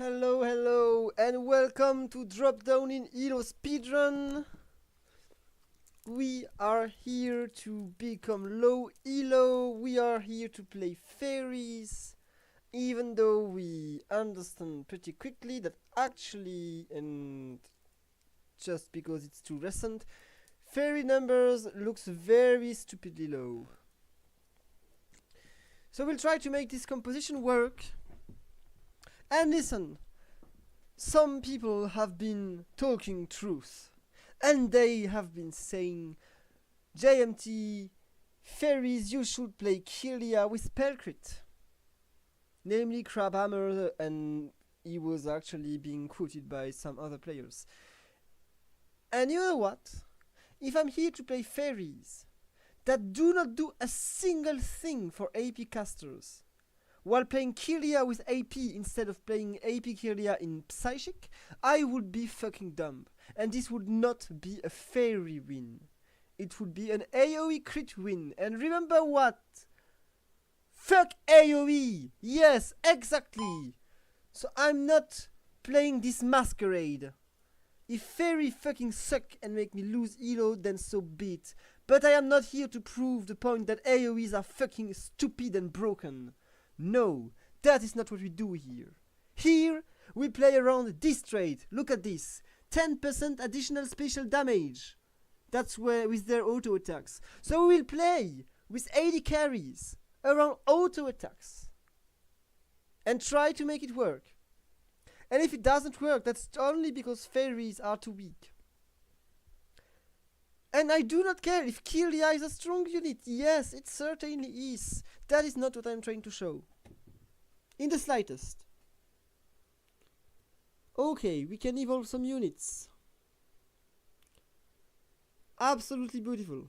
Hello, hello, and welcome to Drop Down in Elo Speedrun. We are here to become low Elo. We are here to play fairies. Even though we understand pretty quickly that actually, and just because it's too recent, fairy numbers looks very stupidly low. So we'll try to make this composition work. And listen, some people have been talking truth, and they have been saying, JMT, fairies, you should play Kirlia with spell crit. Namely Crabhammer, and he was actually being quoted by some other players. And you know what? If I'm here to play fairies that do not do a single thing for AP casters, while playing Kirlia with AP instead of playing AP Kirlia in Psychic, I would be fucking dumb. And this would not be a fairy win. It would be an AoE crit win. And remember what? Fuck AoE! Yes, exactly! So I'm not playing this masquerade. If fairy fucking suck and make me lose Elo, then so be it. But I am not here to prove the point that AoEs are fucking stupid and broken. No, that is not what we do here. Here, we play around this trait. Look at this. 10% additional special damage. That's where with their auto attacks. So we will play with 80 carries around auto attacks. And try to make it work. And if it doesn't work, that's only because fairies are too weak. And I do not care if Kirlia is a strong unit. Yes, it certainly is. That is not what I'm trying to show. In the slightest. Okay, we can evolve some units. Absolutely beautiful.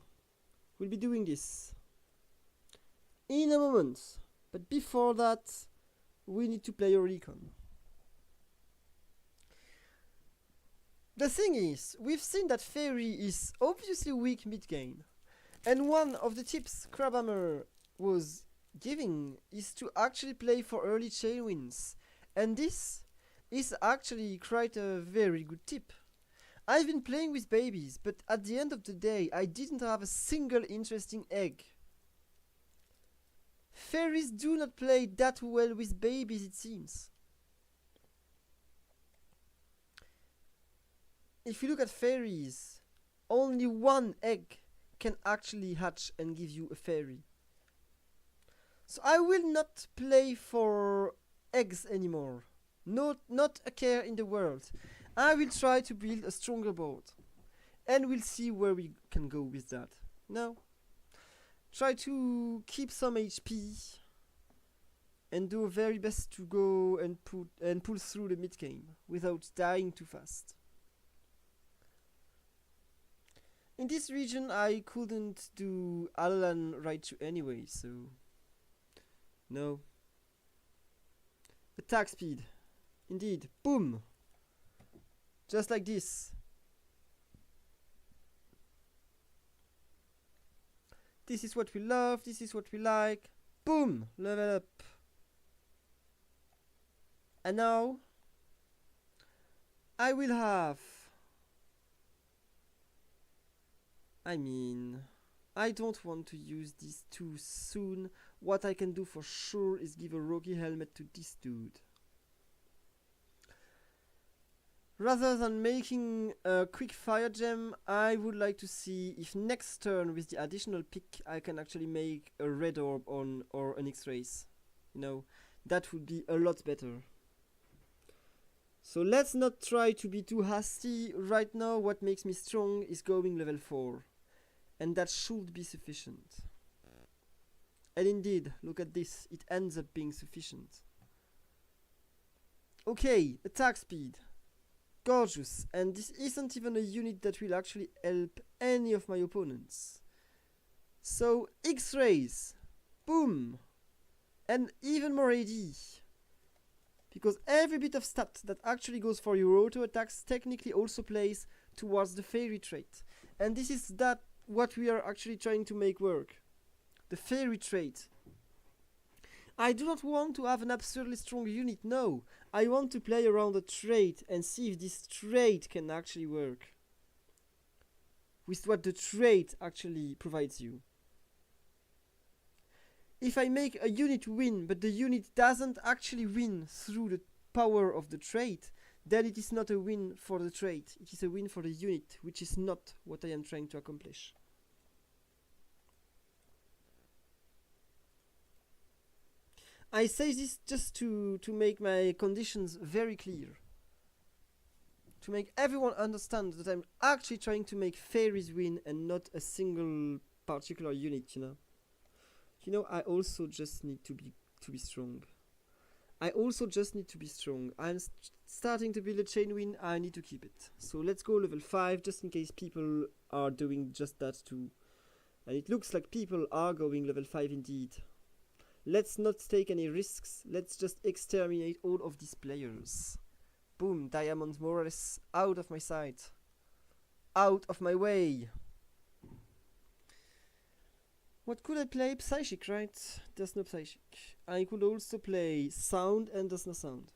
We'll be doing this in a moment. But before that, we need to play a recon. The thing is, we've seen that fairy is obviously weak mid-game. And one of the tips Crabhammer was giving is to actually play for early chain wins. And this is actually quite a very good tip. I've been playing with babies, but at the end of the day, I didn't have a single interesting egg. Fairies do not play that well with babies, it seems. If you look at fairies, only one egg can actually hatch and give you a fairy. So I will not play for eggs anymore. Not a care in the world. I will try to build a stronger board. And we'll see where we can go with that. No. Try to keep some HP. And do our very best to go and pull through the mid game without dying too fast. In this region I couldn't do Alalan Raichu anyway, so no. Attack speed. Indeed. Boom! Just like this. This is what we love, this is what we like. Boom! Level up. And now I will have, I don't want to use this too soon. What I can do for sure is give a Rocky helmet to this dude. Rather than making a quick fire gem, I would like to see if next turn with the additional pick I can actually make a red orb on or an X-rays. You know, that would be a lot better. So let's not try to be too hasty. Right now what makes me strong is going level 4. And that should be sufficient. And indeed, look at this, it ends up being sufficient. Okay, attack speed. Gorgeous, and this isn't even a unit that will actually help any of my opponents. So, X-rays. Boom. And even more AD. Because every bit of stat that actually goes for your auto attacks technically also plays towards the fairy trait. And this is what we are actually trying to make work. The fairy trait. I do not want to have an absurdly strong unit, no. I want to play around a trait and see if this trait can actually work with what the trait actually provides you. If I make a unit win, but the unit doesn't actually win through the power of the trait, then it is not a win for the trait. It is a win for the unit, which is not what I am trying to accomplish. I say this just to make my conditions very clear. To make everyone understand that I'm actually trying to make fairies win and not a single particular unit, you know. You know, I also just need to be strong. I also just need to be strong. I'm starting to build a chain win, I need to keep it. So let's go level 5, just in case people are doing just that too. And it looks like people are going level 5 indeed. Let's not take any risks, let's just exterminate all of these players. Boom, Diamond Morales out of my sight. Out of my way. What could I play? Psychic, right? There's no Psychic. I could also play Sound and there's no Sound.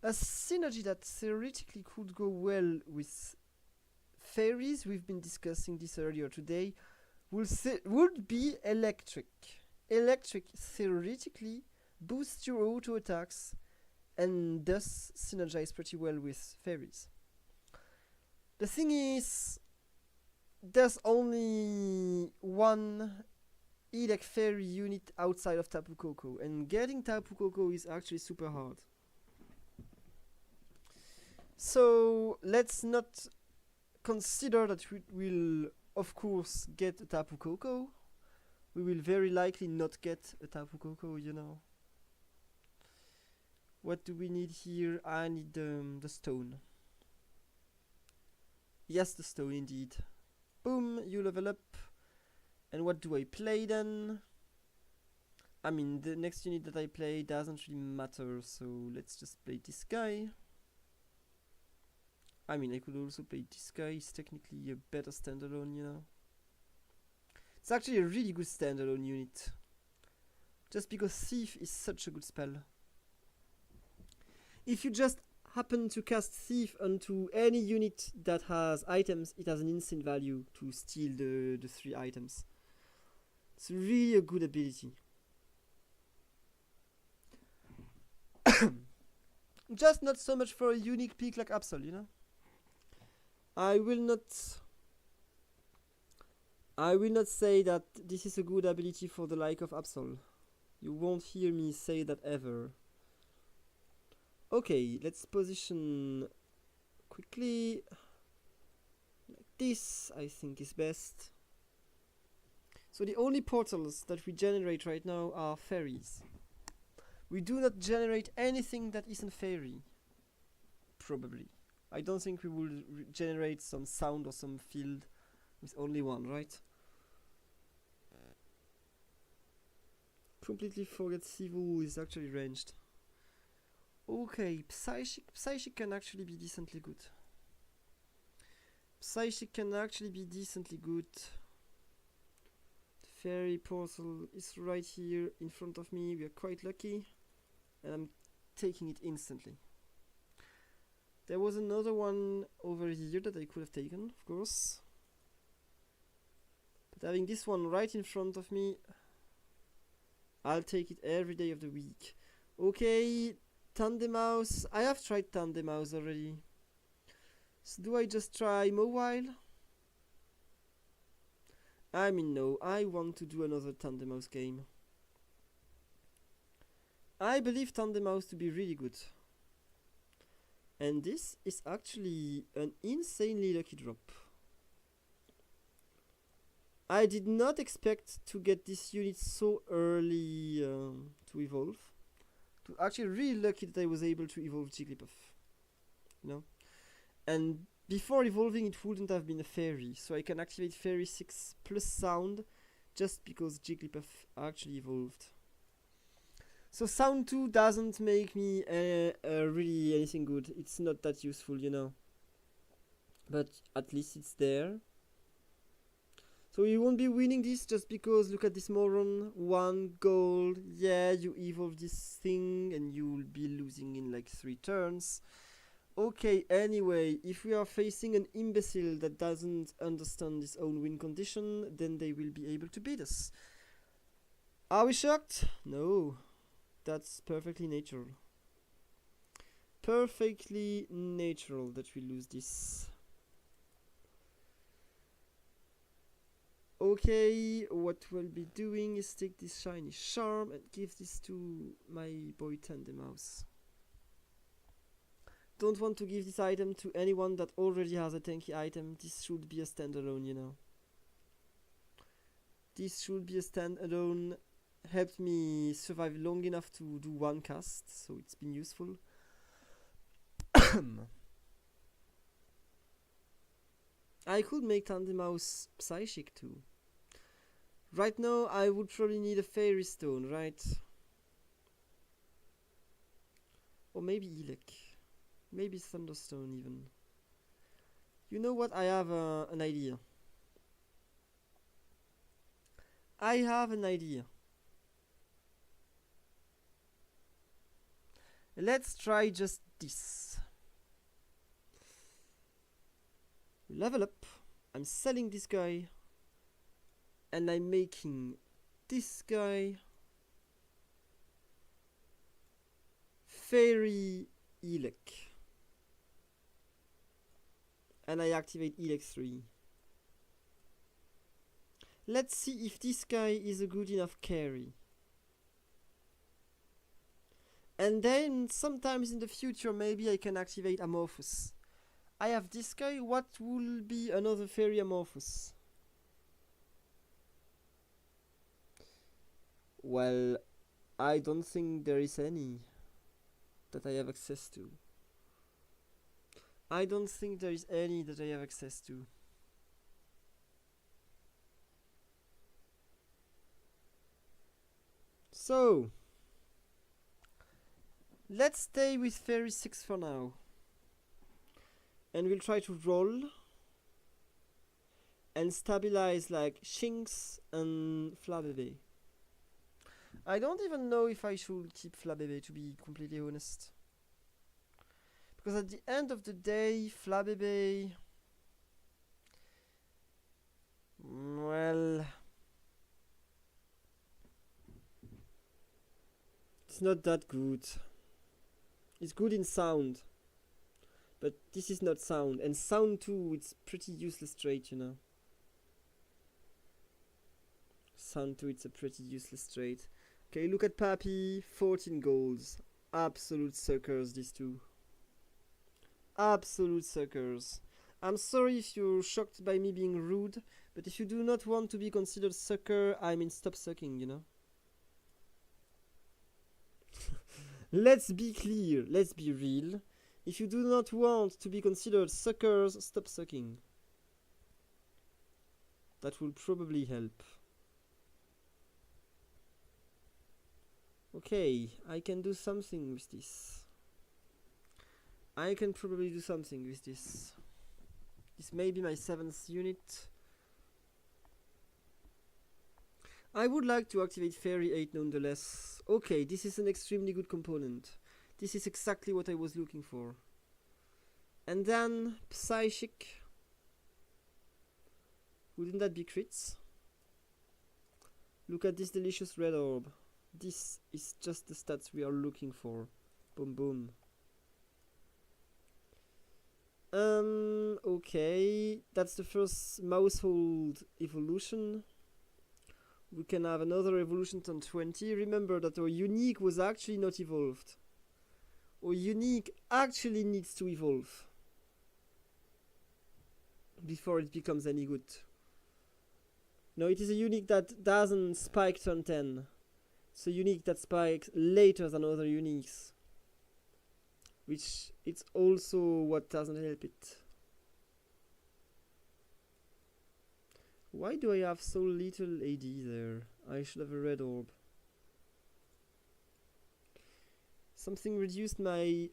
A synergy that theoretically could go well with fairies, we've been discussing this earlier today, would be Electric. Electric theoretically boosts your auto attacks and thus synergize pretty well with fairies. The thing is, there's only one Elec fairy unit outside of Tapu Koko, and getting Tapu Koko is actually super hard. So let's not consider that we will of course get a Tapu Koko. We will very likely not get a Tapu Koko, you know. What do we need here? I need the stone. Yes, the stone indeed. Boom, you level up. And what do I play then? I mean, the next unit that I play doesn't really matter, so let's just play this guy. I mean, I could also play this guy. He's technically a better standalone, you know. It's actually a really good standalone unit. Just because Thief is such a good spell. If you just happen to cast Thief onto any unit that has items, it has an instant value to steal the 3 items. It's really a good ability. Just not so much for a unique pick like Absol, you know. I will not say that this is a good ability for the like of Absol. You won't hear me say that ever. Okay, let's position quickly. Like this, I think is best. So the only portals that we generate right now are fairies. We do not generate anything that isn't fairy. Probably. I don't think we will generate some sound or some field with only one, right? Completely forget Sivu is actually ranged. Okay, Psychic can actually be decently good. Psychic can actually be decently good. The fairy portal is right here in front of me. We are quite lucky. And I'm taking it instantly. There was another one over here that I could have taken, of course. But having this one right in front of me, I'll take it every day of the week. Okay, Tandemaus. I have tried Tandemaus already. So do I just try Mobile? I mean, no, I want to do another Tandemaus game. I believe Tandemaus to be really good. And this is actually an insanely lucky drop. I did not expect to get this unit so early to evolve. Actually really lucky that I was able to evolve Jigglypuff. You know? And before evolving it wouldn't have been a fairy. So I can activate Fairy 6 plus Sound just because Jigglypuff actually evolved. So Sound 2 doesn't make me really anything good. It's not that useful, you know. But at least it's there. So you won't be winning this just because, look at this moron, 1 gold, yeah, you evolve this thing and you'll be losing in like 3 turns. Okay, anyway, if we are facing an imbecile that doesn't understand his own win condition, then they will be able to beat us. Are we shocked? No, that's perfectly natural. Perfectly natural that we lose this. Okay, what we'll be doing is take this shiny charm and give this to my boy Tandemaus. Don't want to give this item to anyone that already has a tanky item. This should be a standalone, you know. This should be a standalone. Helped me survive long enough to do 1 cast, so it's been useful. I could make Tandemaus Psychic too. Right now, I would probably need a Fairy Stone, right? Or maybe Elec. Maybe Thunderstone even. You know what? I have an idea. I have an idea. Let's try just this. Level up. I'm selling this guy. And I'm making this guy Fairy Elec. And I activate Elec 3. Let's see if this guy is a good enough carry. And then sometimes in the future maybe I can activate Amorphous. I have this guy. What will be another Fairy Amorphous? Well, I don't think there is any that I have access to. I don't think there is any that I have access to. So, let's stay with Fairy 6 for now. And we'll try to roll and stabilize like Shinx and Flabébé. I don't even know if I should keep Flabébé, to be completely honest. Because at the end of the day, Flabébé... well... it's not that good. It's good in sound. But this is not sound. And sound too, it's pretty useless trait, you know. Sound too, it's a pretty useless trait. Okay, look at Pappy, 14 golds. Absolute suckers, these two. Absolute suckers. I'm sorry if you're shocked by me being rude, but if you do not want to be considered sucker, I mean stop sucking, you know. Let's be clear, let's be real. If you do not want to be considered suckers, stop sucking. That will probably help. Okay, I can do something with this. I can probably do something with this. This may be my 7th unit. I would like to activate Fairy 8 nonetheless. Okay, this is an extremely good component. This is exactly what I was looking for. And then Psychic. Wouldn't that be crits? Look at this delicious red orb. This is just the stats we are looking for. Boom boom. Okay, that's the first Mousehold evolution. We can have another evolution on 20. Remember that our unique was actually not evolved. Our unique actually needs to evolve before it becomes any good. No, it is a unique that doesn't spike turn 10. It's a unique that spikes later than other uniques, which it's also what doesn't help it. Why do I have so little AD there? I should have a red orb. Something reduced my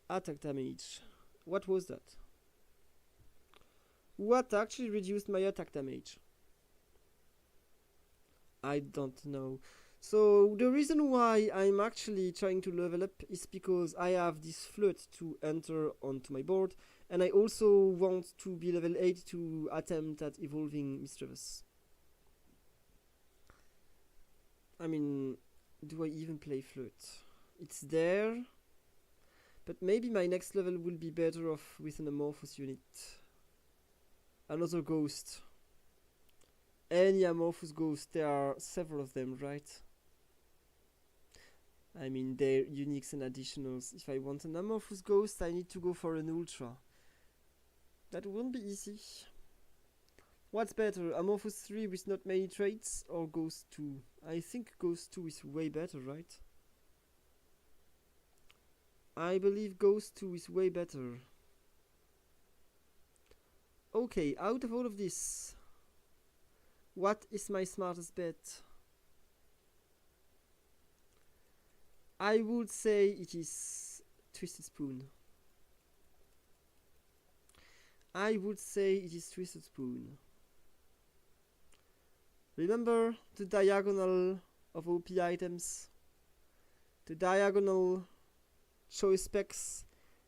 attack damage. What was that? What actually reduced my attack damage? I don't know. So the reason why I'm actually trying to level up is because I have this flood to enter onto my board, and I also want to be level 8 to attempt at evolving Mischievous. I mean, do I even play flood? It's there, but maybe my next level will be better off with an amorphous unit. Another ghost. Any amorphous ghost, there are several of them, right? I mean, they're uniques and additionals. If I want an amorphous ghost, I need to go for an ultra. That won't be easy. What's better, amorphous 3 with not many traits or ghost 2? I think ghost 2 is way better, right? I believe ghost 2 is way better. Okay, out of all of this, what is my smartest bet? I would say it is Twisted Spoon. I would say it is Twisted Spoon. Remember the diagonal of OP items? The diagonal choice specs.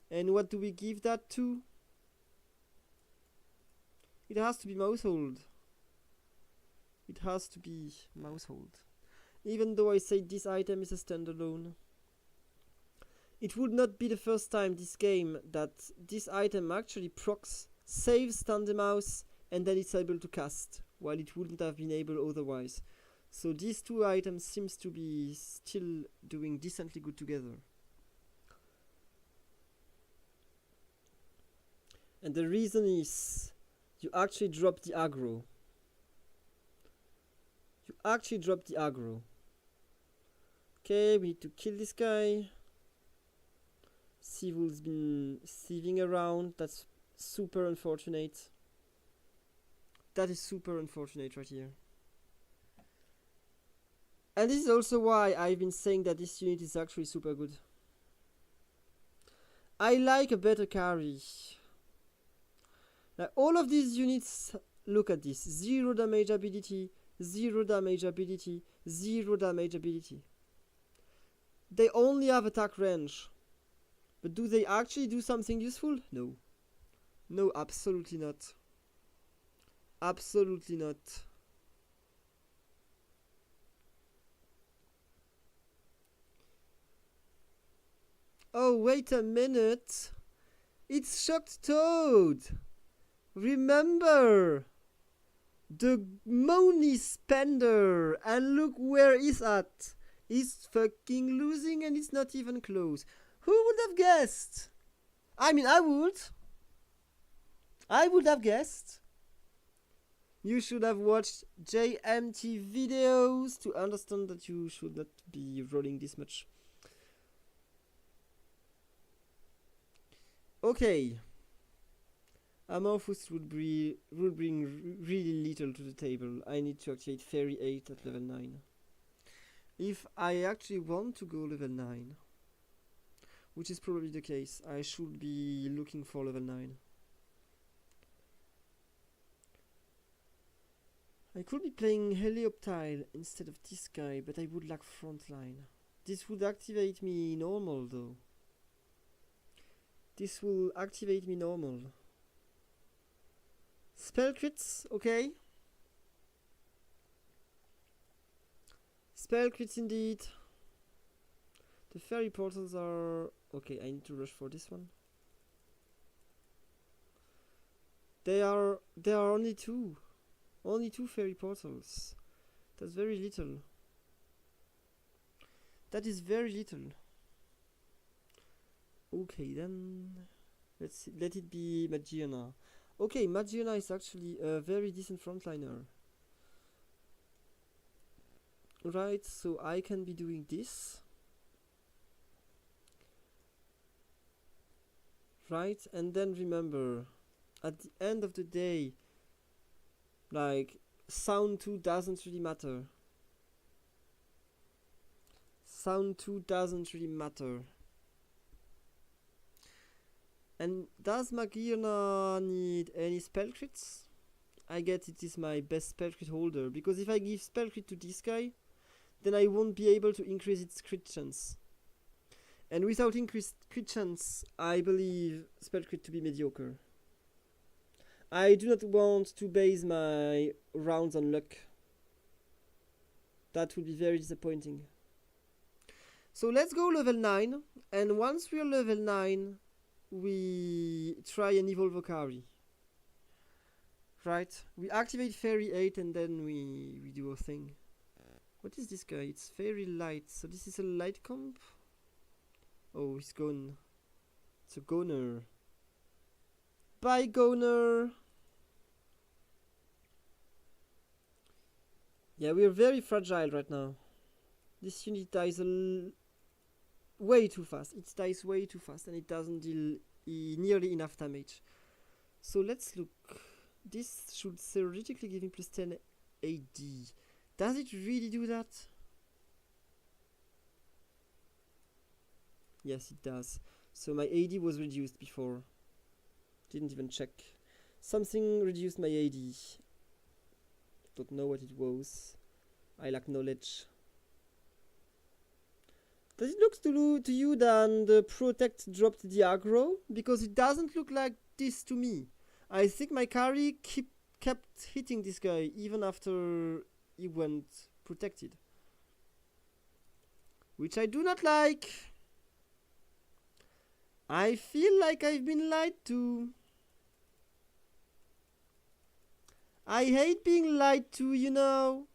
And what do we give that to? It has to be Mousehold. It has to be Mousehold. Even though I say this item is a standalone. It would not be the first time this game that this item actually procs, saves Tandem Mouse, and then it's able to cast, while it wouldn't have been able otherwise. So these two items seems to be still doing decently good together. And the reason is you actually drop the aggro. You actually drop the aggro. Okay, we need to kill this guy. Sievul's been thieving around. That's super unfortunate. That is super unfortunate right here. And this is also why I've been saying that this unit is actually super good. I like a better carry. Now all of these units, look at this. 0 damage ability, 0 damage ability, 0 damage ability. They only have attack range. But do they actually do something useful? No. No, absolutely not. Absolutely not. Oh, wait a minute. It's Shocked Toad. Remember the money spender. And look where he's at. He's fucking losing and it's not even close. Who would have guessed? I mean, I would. I would have guessed. You should have watched JMT videos to understand that you should not be rolling this much. Okay. Amorphous would bring really little to the table. I need to activate Fairy 8 at level 9. If I actually want to go level 9, which is probably the case, I should be looking for level 9. I could be playing Helioptile instead of this guy, but I would lack frontline. This would activate me normal though. This will activate me normal. Spell crits, okay. Spell crits indeed. The fairy portals are... Okay, I need to rush for this one. There are only two. Only 2 fairy portals. That's very little. That is very little. Okay, then let's see. Let it be Magiana. Okay, Magiana is actually a very decent frontliner. Right, so I can be doing this. Right, and then remember, at the end of the day, like, sound 2 doesn't really matter. Sound 2 doesn't really matter. And does Magiana need any spell crits? I get it is my best spell crit holder, because if I give spell crit to this guy, then I won't be able to increase its crit chance. And without increased crit chance, I believe spell crit to be mediocre. I do not want to base my rounds on luck. That would be very disappointing. So let's go level 9, and once we are level 9, we try and evolve Okari. Right? We activate Fairy 8 and then we do a thing. What is this guy? It's Fairy Light, so this is a light comp? Oh, he's gone. It's a goner. Bye, goner! Yeah, we are very fragile right now. This unit dies way too fast. It dies way too fast and it doesn't deal nearly enough damage. So let's look. This should theoretically give me plus 10 AD. Does it really do that? Yes, it does. So my AD was reduced before. Didn't even check. Something reduced my AD. Don't know what it was. I lack knowledge. Does it look to you that the protect dropped the aggro? Because it doesn't look like this to me. I think my carry kept hitting this guy even after he went protected. Which I do not like. I feel like I've been lied to. I hate being lied to, you know.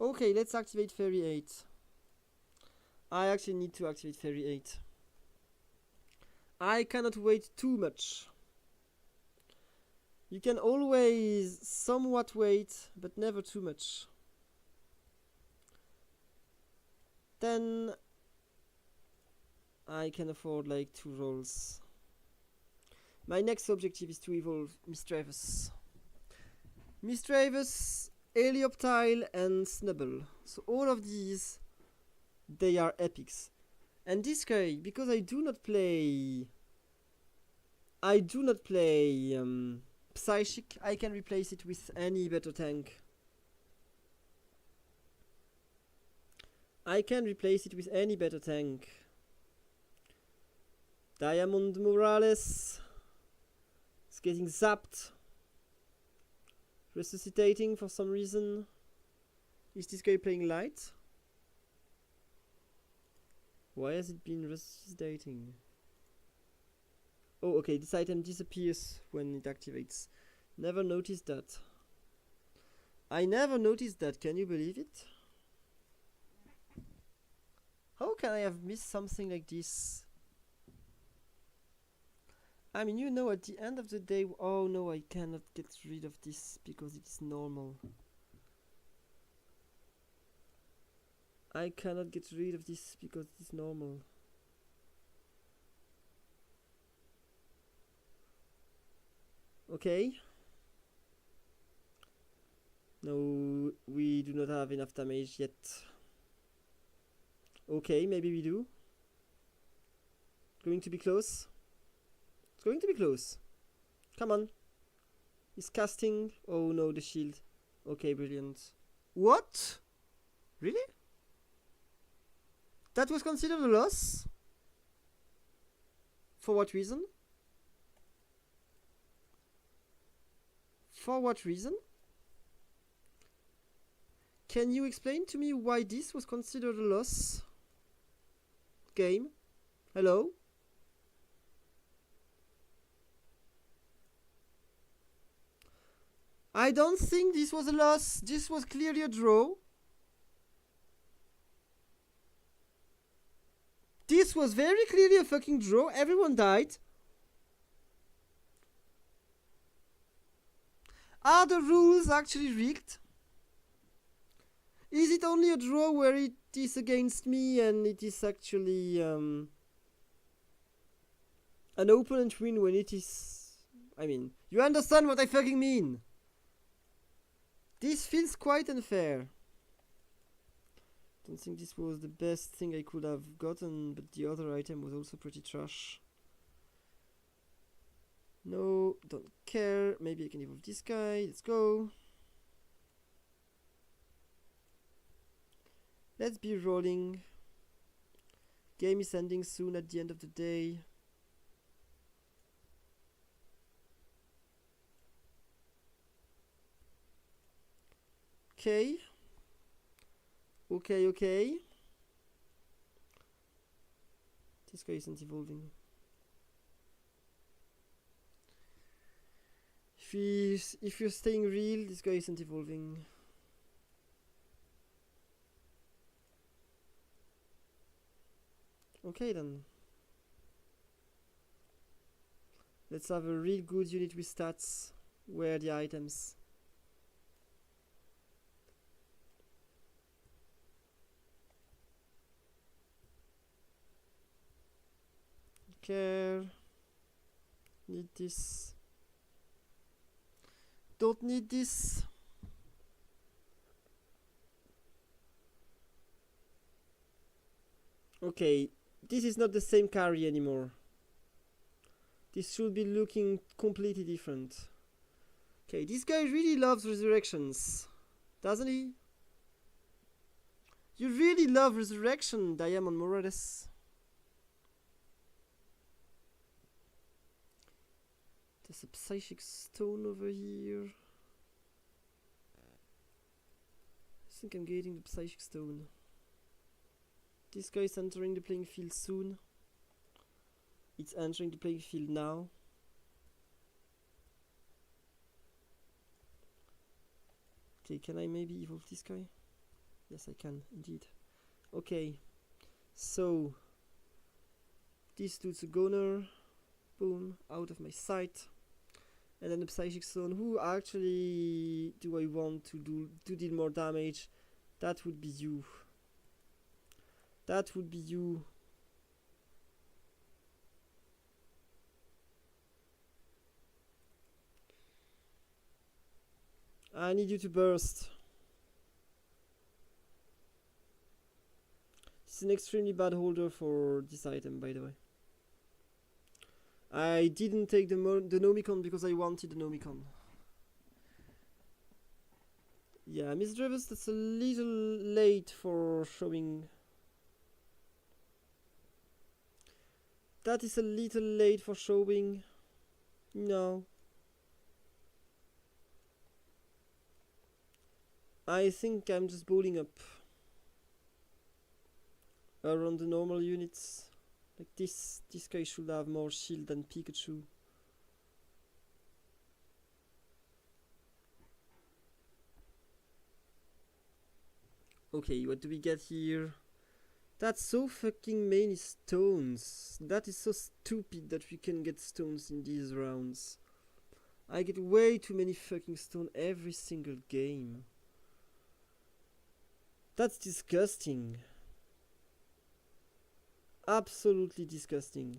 Okay, let's activate Fairy 8. I actually need to activate Fairy 8. I cannot wait too much. You can always somewhat wait, but never too much. Then I can afford like 2 rolls. My next objective is to evolve Mistravus. Mistravus, Helioptile and Snubble. So all of these, they are epics. And this guy, because I do not play Psychic, I can replace it with any better tank. Diamond Morales is getting zapped. Resuscitating for some reason. Is this guy playing light? Why has it been resuscitating? Oh, okay, this item disappears when it activates. Never noticed that. I never noticed that, can you believe it? How can I have missed something like this? I mean, you know, at the end of the day... Oh no, I cannot get rid of this because it's normal. I cannot get rid of this because it's normal. Okay. No, we do not have enough damage yet. Okay, maybe we do. Going to be close. It's going to be close. Come on. He's casting. Oh no, the shield. Okay, brilliant. What? Really? That was considered a loss? For what reason? For what reason? Can you explain to me why this was considered a loss? Game? Hello? I don't think this was a loss. This was clearly a draw. This was very clearly a fucking draw. Everyone died. Are the rules actually rigged? Is it only a draw where it is against me and it is actually an opponent win when it is... I mean, you understand what I fucking mean. This feels quite unfair. Don't think this was the best thing I could have gotten, but the other item was also pretty trash. No, don't care. Maybe I can evolve this guy. Let's go. Let's be rolling. Game is ending soon at the end of the day. Okay. Okay. This guy isn't evolving. If you're staying real, this guy isn't evolving. Okay then. Let's have a real good unit with stats. Where are the items? Care. Need this. Don't need this. Okay, this is not the same carry anymore. This should be looking completely different. Okay, this guy really loves resurrections, doesn't he? You really love resurrection, Diamond Morales. There's a psychic stone over here. I think I'm getting the psychic stone. This guy is entering the playing field soon. It's entering the playing field now. Okay, can I maybe evolve this guy? Yes, I can, indeed. Okay, so this dude's a goner. Boom, out of my sight. And then the Psychic Stone. Who actually do I want to deal more damage? That would be you. That would be you. I need you to burst. It's an extremely bad holder for this item, by the way. I didn't take the Nomicon because I wanted the Nomicon. Yeah, Miss Drivers, that's a little late for showing. That is a little late for showing. No. I think I'm just bowling up around the normal units. Like this guy should have more shield than Pikachu. Okay, what do we get here? That's so fucking many stones. That is so stupid that we can get stones in these rounds. I get way too many fucking stones every single game. That's disgusting. Absolutely disgusting.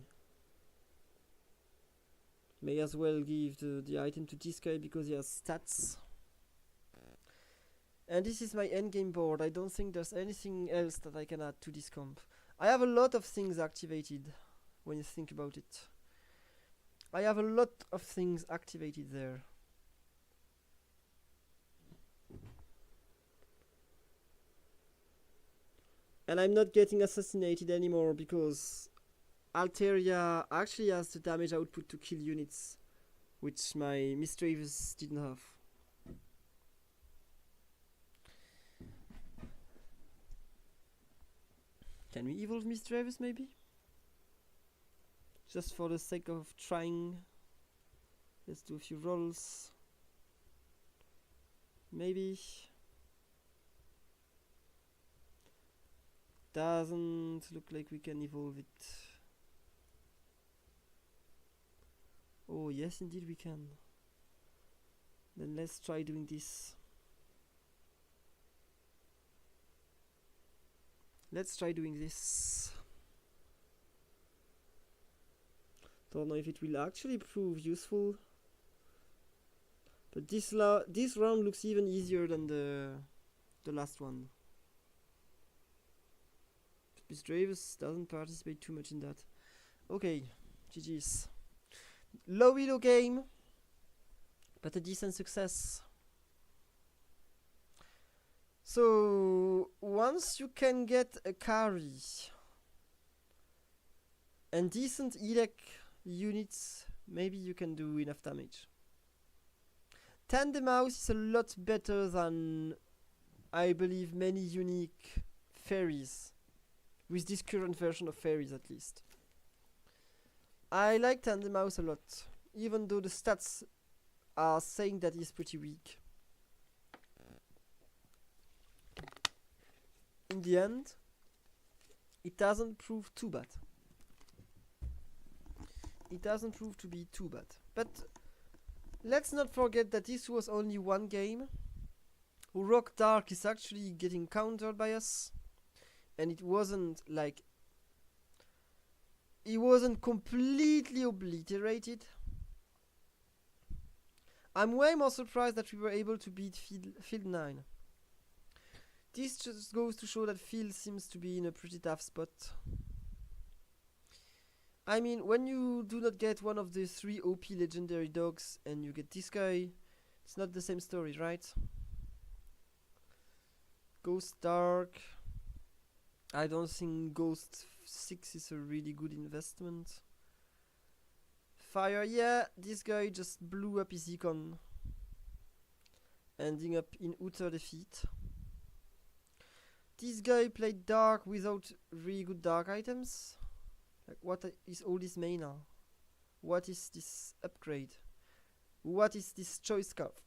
May as well give the item to this guy because he has stats. And this is my endgame board. I don't think there's anything else that I can add to this comp. I have a lot of things activated when you think about it. I have a lot of things activated there. And I'm not getting assassinated anymore because Alteria actually has the damage output to kill units, which my Mistravers didn't have. Can we evolve Mistravers maybe? Just for the sake of trying. Let's do a few rolls. Maybe. Doesn't look like we can evolve it. Oh yes, indeed we can. Then let's try doing this. Let's try doing this. Don't know if it will actually prove useful. But this round looks even easier than the last one. Miss Dravis doesn't participate too much in that. Okay, GG's. Low elo game, but a decent success. So once you can get a carry and decent elec units, maybe you can do enough damage. Tandem House is a lot better than, I believe, many unique fairies, with this current version of fairies at least. I like Tandem House a lot, even though the stats are saying that it's pretty weak. In the end, it doesn't prove too bad. It doesn't prove to be too bad. But let's not forget that this was only one game. Rock Dark is actually getting countered by us. And it wasn't like... It wasn't completely obliterated. I'm way more surprised that we were able to beat Field 9. This just goes to show that Field seems to be in a pretty tough spot. I mean, when you do not get one of the 3 OP legendary dogs and you get this guy, it's not the same story, right? Ghost Dark. I don't think Ghost 6 is a really good investment. Fire, yeah, this guy just blew up his econ, ending up in utter defeat. This guy played Dark without really good Dark items. Like, what is all this mana? What is this upgrade? What is this choice scarf?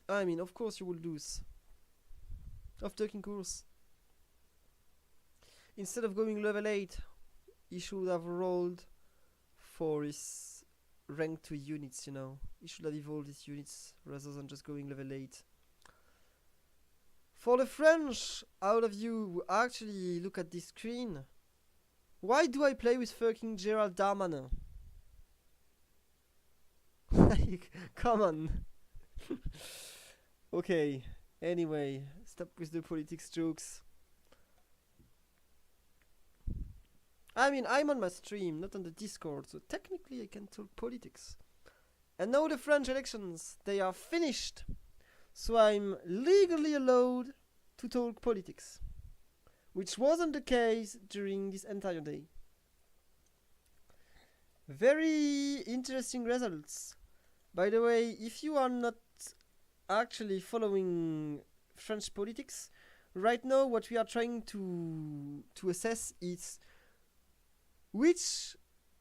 I mean, of course you will lose. Of taking course. Instead of going level 8, he should have rolled for his rank 2 units, you know. He should have evolved his units rather than just going level 8. For the French out of you who actually look at this screen, why do I play with fucking Gerald Darmanin? Like, come on. Okay, anyway, stop with the politics jokes. I mean, I'm on my stream, not on the Discord, so technically I can talk politics. And now the French elections, they are finished. So I'm legally allowed to talk politics, which wasn't the case during this entire day. Very interesting results. By the way, if you are not actually following French politics, right now what we are trying to assess is which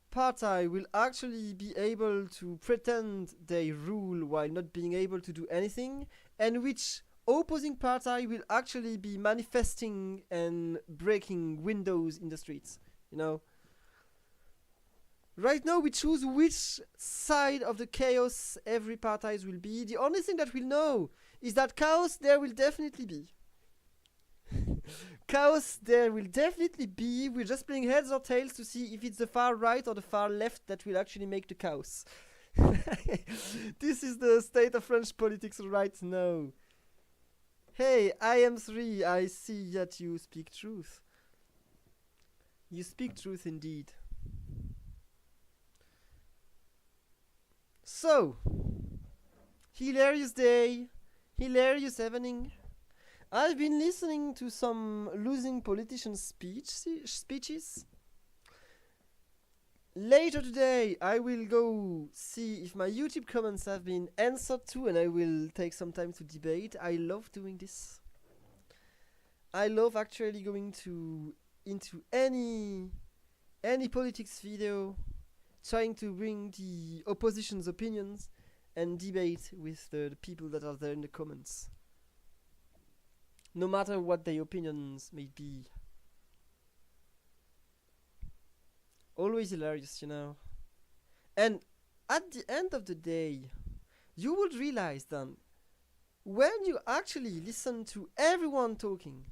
party will actually be able to pretend they rule while not being able to do anything, and which opposing party will actually be manifesting and breaking windows in the streets, you know. Right now we choose which side of the chaos every party will be. The only thing that we'll know is that chaos there will definitely be. Chaos there will definitely be. We're just playing heads or tails to see if it's the far right or the far left that will actually make the chaos. This is the state of French politics right now. Hey, I am 3. I see that you speak truth. You speak truth indeed. So, hilarious day, hilarious evening. I've been listening to some losing politicians' speeches. Later today, I will go see if my YouTube comments have been answered to, and I will take some time to debate. I love doing this. I love actually going into any politics video, trying to bring the opposition's opinions and debate with the people that are there in the comments. No matter what their opinions may be. Always hilarious, you know. And at the end of the day, you would realize then, when you actually listen to everyone talking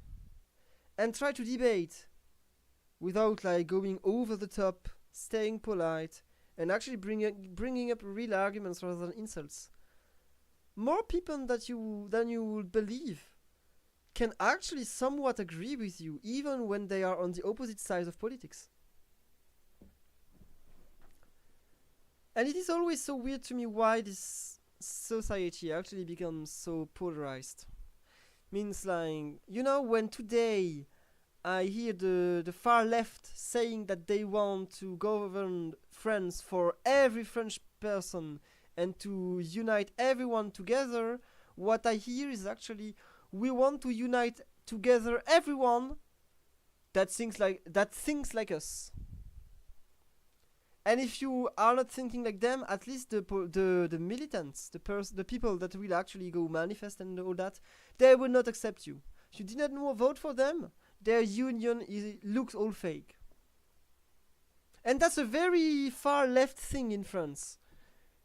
and try to debate without like going over the top, staying polite, and actually bringing up real arguments rather than insults, more people than you would believe can actually somewhat agree with you, even when they are on the opposite side of politics. And it is always so weird to me why this society actually becomes so polarized. Means like, when today I hear the far left saying that they want to govern France for every French person and to unite everyone together, what I hear is actually we want to unite together everyone that thinks like us. And if you are not thinking like them, at least the militants, the people that will actually go manifest and all that, they will not accept you. If you did not vote for them, their union looks all fake. And that's a very far left thing in France.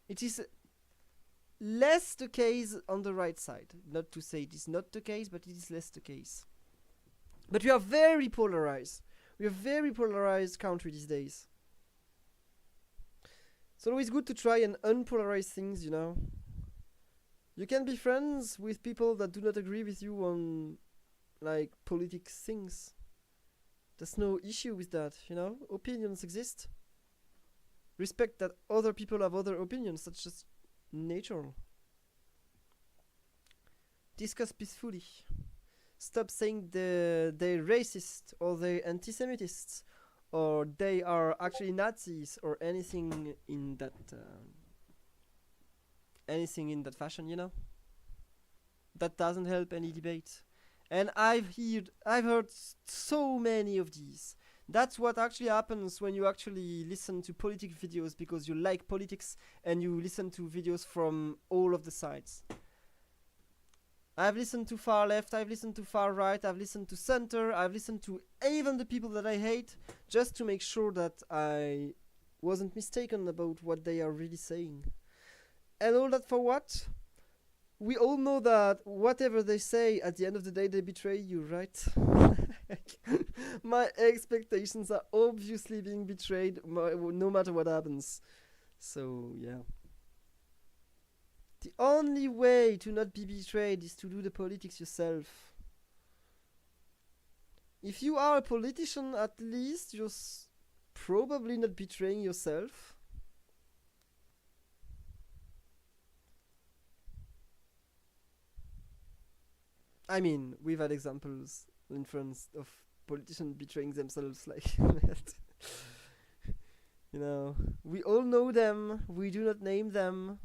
It is less the case on the right side. Not to say it is not the case, but it is less the case. But we are very polarized. We are a very polarized country these days. It's always good to try and unpolarize things, You can be friends with people that do not agree with you on, like, politics things. There's no issue with that, Opinions exist. Respect that other people have other opinions. That's just natural. Discuss peacefully. Stop saying they're racist or they're anti-Semitists or they are actually Nazis or anything in that fashion, That doesn't help any debate. And I've heard so many of these. That's what actually happens when you actually listen to politics videos because you like politics and you listen to videos from all of the sides. I've listened to far left, I've listened to far right, I've listened to center, I've listened to even the people that I hate, just to make sure that I wasn't mistaken about what they are really saying. And all that for what? We all know that whatever they say, at the end of the day, they betray you, right? My expectations are obviously being betrayed no matter what happens. So, yeah. The only way to not be betrayed is to do the politics yourself. If you are a politician, at least you're probably not betraying yourself. I mean, we've had examples in France of politicians betraying themselves like that. We all know them, we do not name them.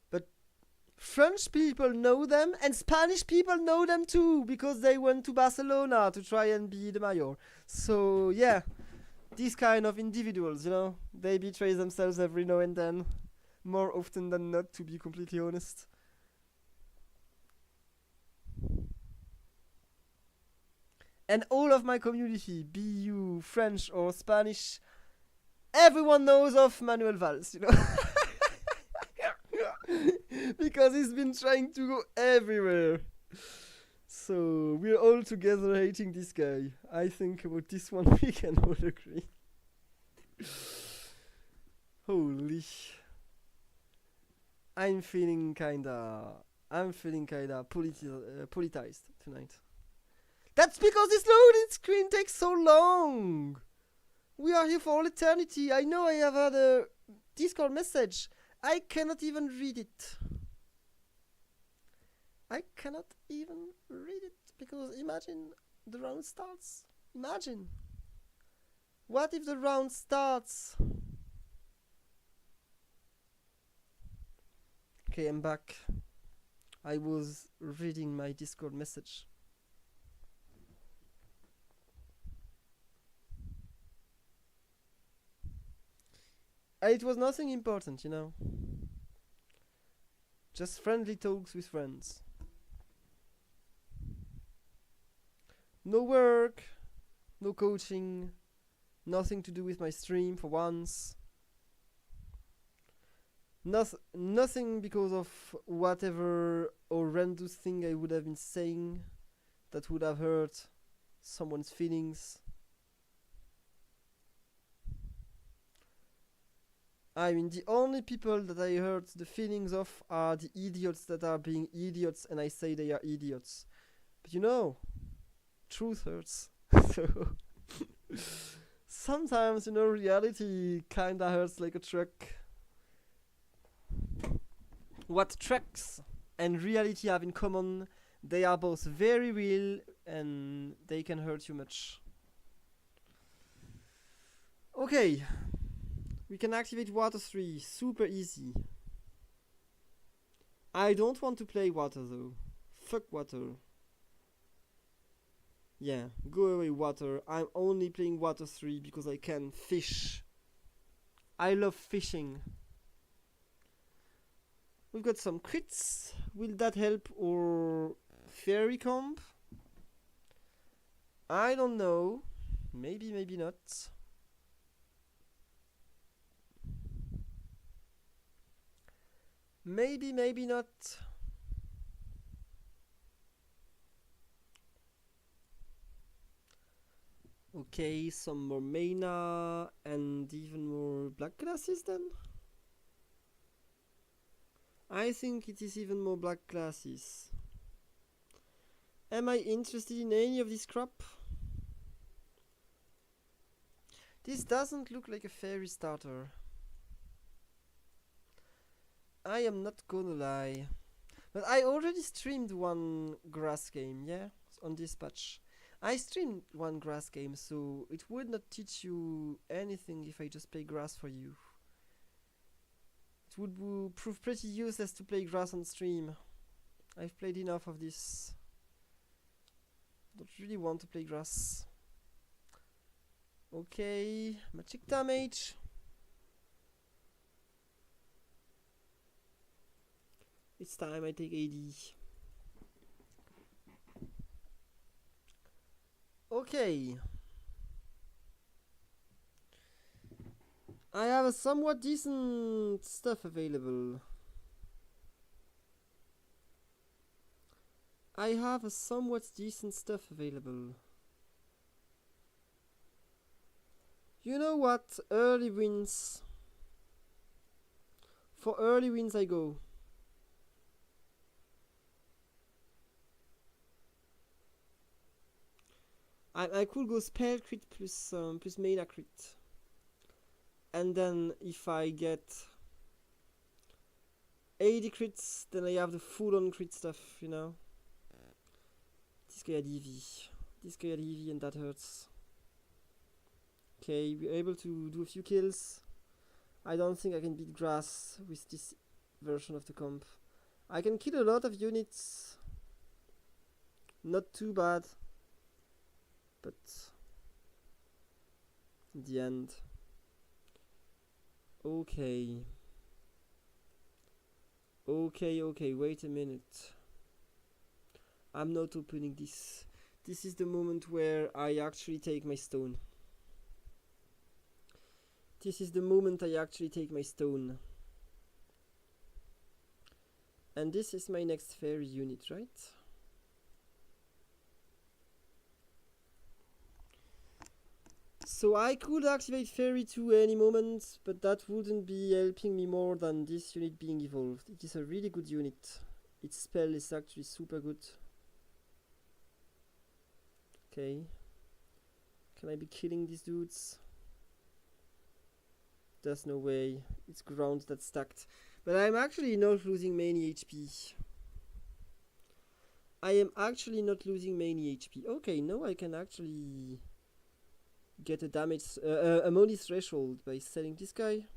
But French people know them, and Spanish people know them too, because they went to Barcelona to try and be the mayor. So, yeah, these kind of individuals, they betray themselves every now and then. More often than not, to be completely honest. And all of my community, be you French or Spanish, everyone knows of Manuel Valls, because he's been trying to go everywhere. So we're all together hating this guy. I think about this one we can all agree. Holy. I'm feeling kinda politicized tonight. That's because this loading screen takes so long. We are here for all eternity. I know I have had a Discord message. I cannot even read it. Because imagine the round starts. Imagine. What if the round starts? Okay, I'm back. I was reading my Discord message. It was nothing important, Just friendly talks with friends. No work, no coaching, nothing to do with my stream for once. Nothing because of whatever horrendous thing I would have been saying that would have hurt someone's feelings. I mean, the only people that I hurt the feelings of are the idiots that are being idiots, and I say they are idiots. But truth hurts. sometimes, reality kinda hurts like a truck. What trucks and reality have in common, they are both very real and they can hurt you much. Okay, we can activate water 3, super easy. I don't want to play water though. Fuck water. Yeah, go away water. I'm only playing water 3 because I can fish. I love fishing. We've got some crits. Will that help our fairy comp? I don't know. Maybe, maybe not. Maybe, maybe not. Okay, some more mana and even more black glasses then? I think it is even more black glasses. Am I interested in any of this crap? This doesn't look like a fairy starter. I am not gonna lie. But I already streamed one grass game, yeah? On this patch. I streamed one grass game, so it would not teach you anything if I just play grass for you. It would prove pretty useless to play grass on stream. I've played enough of this. Don't really want to play grass. Okay, magic damage. It's time I take AD. Okay. I have a somewhat decent stuff available. You know what? Early wins. For early wins I go. I could go spell crit plus mana crit. And then if I get 80 crits, then I have the full on crit stuff, This guy had EV. And that hurts. Okay, we're able to do a few kills. I don't think I can beat grass with this version of the comp. I can kill a lot of units. Not too bad. But in the end. Okay, wait a minute. I'm not opening this. This is the moment where I actually take my stone. And this is my next fairy unit, right? So I could activate Fairy 2 any moment, but that wouldn't be helping me more than this unit being evolved. It is a really good unit. Its spell is actually super good. Okay. Can I be killing these dudes? There's no way. It's ground that's stacked. But I'm actually not losing many HP. Okay, now I can actually get a damage, a money threshold by selling this guy.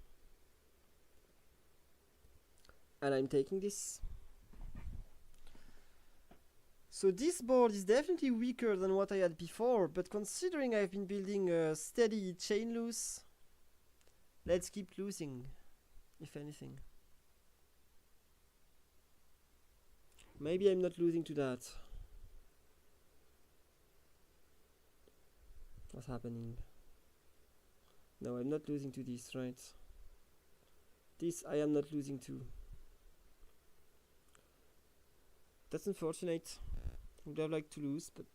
And I'm taking this. So this board is definitely weaker than what I had before, but considering I've been building a steady chain loose, let's keep losing, if anything. Maybe I'm not losing to that. What's happening? No, I'm not losing to this, right? This I am not losing to. That's unfortunate. Would have liked to lose, but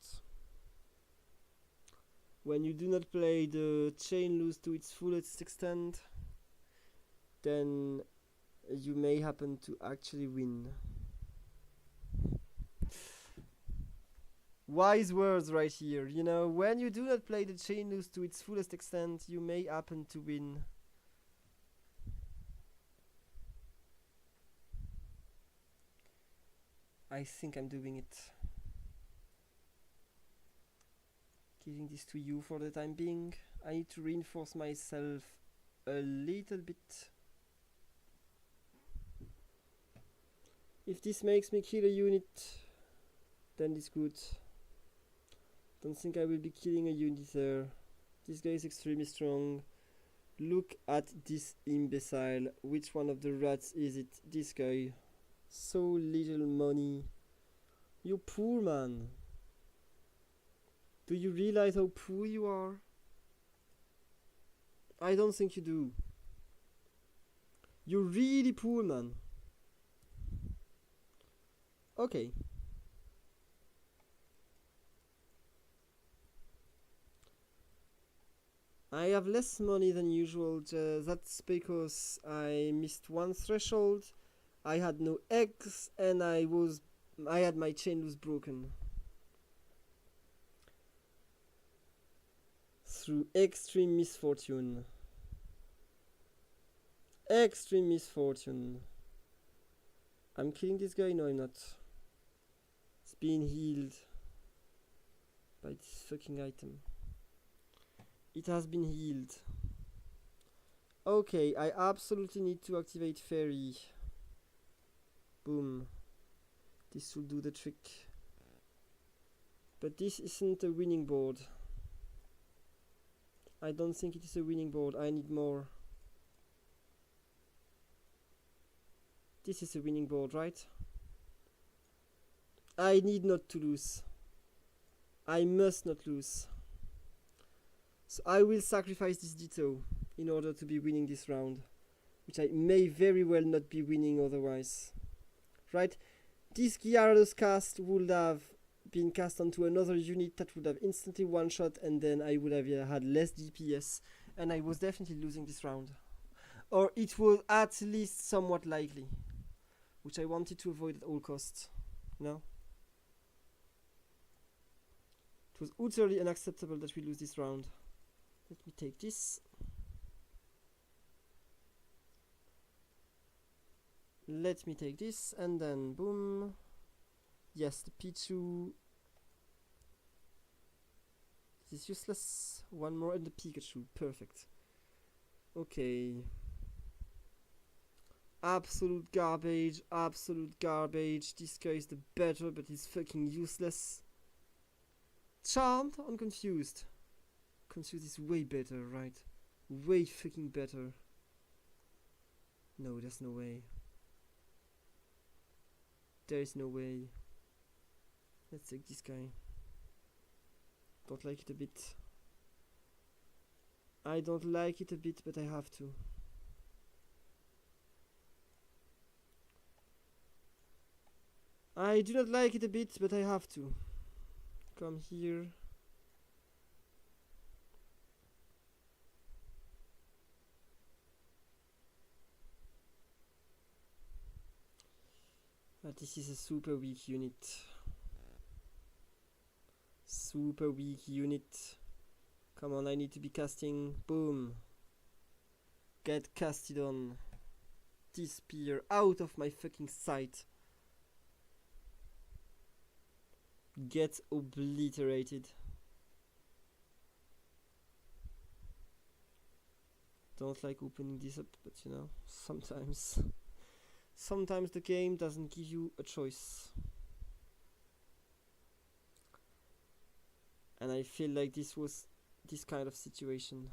when you do not play the chain loose to its fullest extent, then you may happen to actually win. Wise words right here. You know, when you do not play the chain loose to its fullest extent, you may happen to win. I think I'm doing it. Giving this to you for the time being. I need to reinforce myself a little bit. If this makes me kill a unit, then it's good. Don't think I will be killing a unit there. This guy is extremely strong. Look at this imbecile. Which one of the rats is it? This guy. So little money. You poor man. Do you realize how poor you are? I don't think you do. You're really poor, man. Okay. I have less money than usual. That's because I missed one threshold. I had no eggs, and I had my chain loose broken. Through extreme misfortune. Extreme misfortune. I'm killing this guy? No, I'm not. It's being healed by this fucking item. It has been healed. Okay, I absolutely need to activate fairy. Boom. This will do the trick. But this isn't a winning board. I don't think it is a winning board. I need more. This is a winning board, right? I need not to lose. I must not lose. So I will sacrifice this Ditto in order to be winning this round, which I may very well not be winning otherwise. Right? This Gyarados cast would have been cast onto another unit that would have instantly one-shot, and then I would have had less DPS, and I was definitely losing this round. Or it was at least somewhat likely, which I wanted to avoid at all costs. No? It was utterly unacceptable that we lose this round. Let me take this. Let me take this, and then boom. Yes, the Pichu. This is useless. One more, and the Pikachu. Perfect. Okay. Absolute garbage. Absolute garbage. This guy is the better, but he's fucking useless. Charmed? I'm confused. Confused is way better, right? Way fucking better. No, there's no way. There is no way. Let's take this guy. Don't like it a bit. I don't like it a bit, but I have to. I do not like it a bit, but I have to. Come here. But this is a super weak unit. Super weak unit. Come on, I need to be casting. Boom. Get casted on. Disappear out of my fucking sight. Get obliterated. Don't like opening this up, but you know, sometimes the game doesn't give you a choice. And I feel like this was this kind of situation.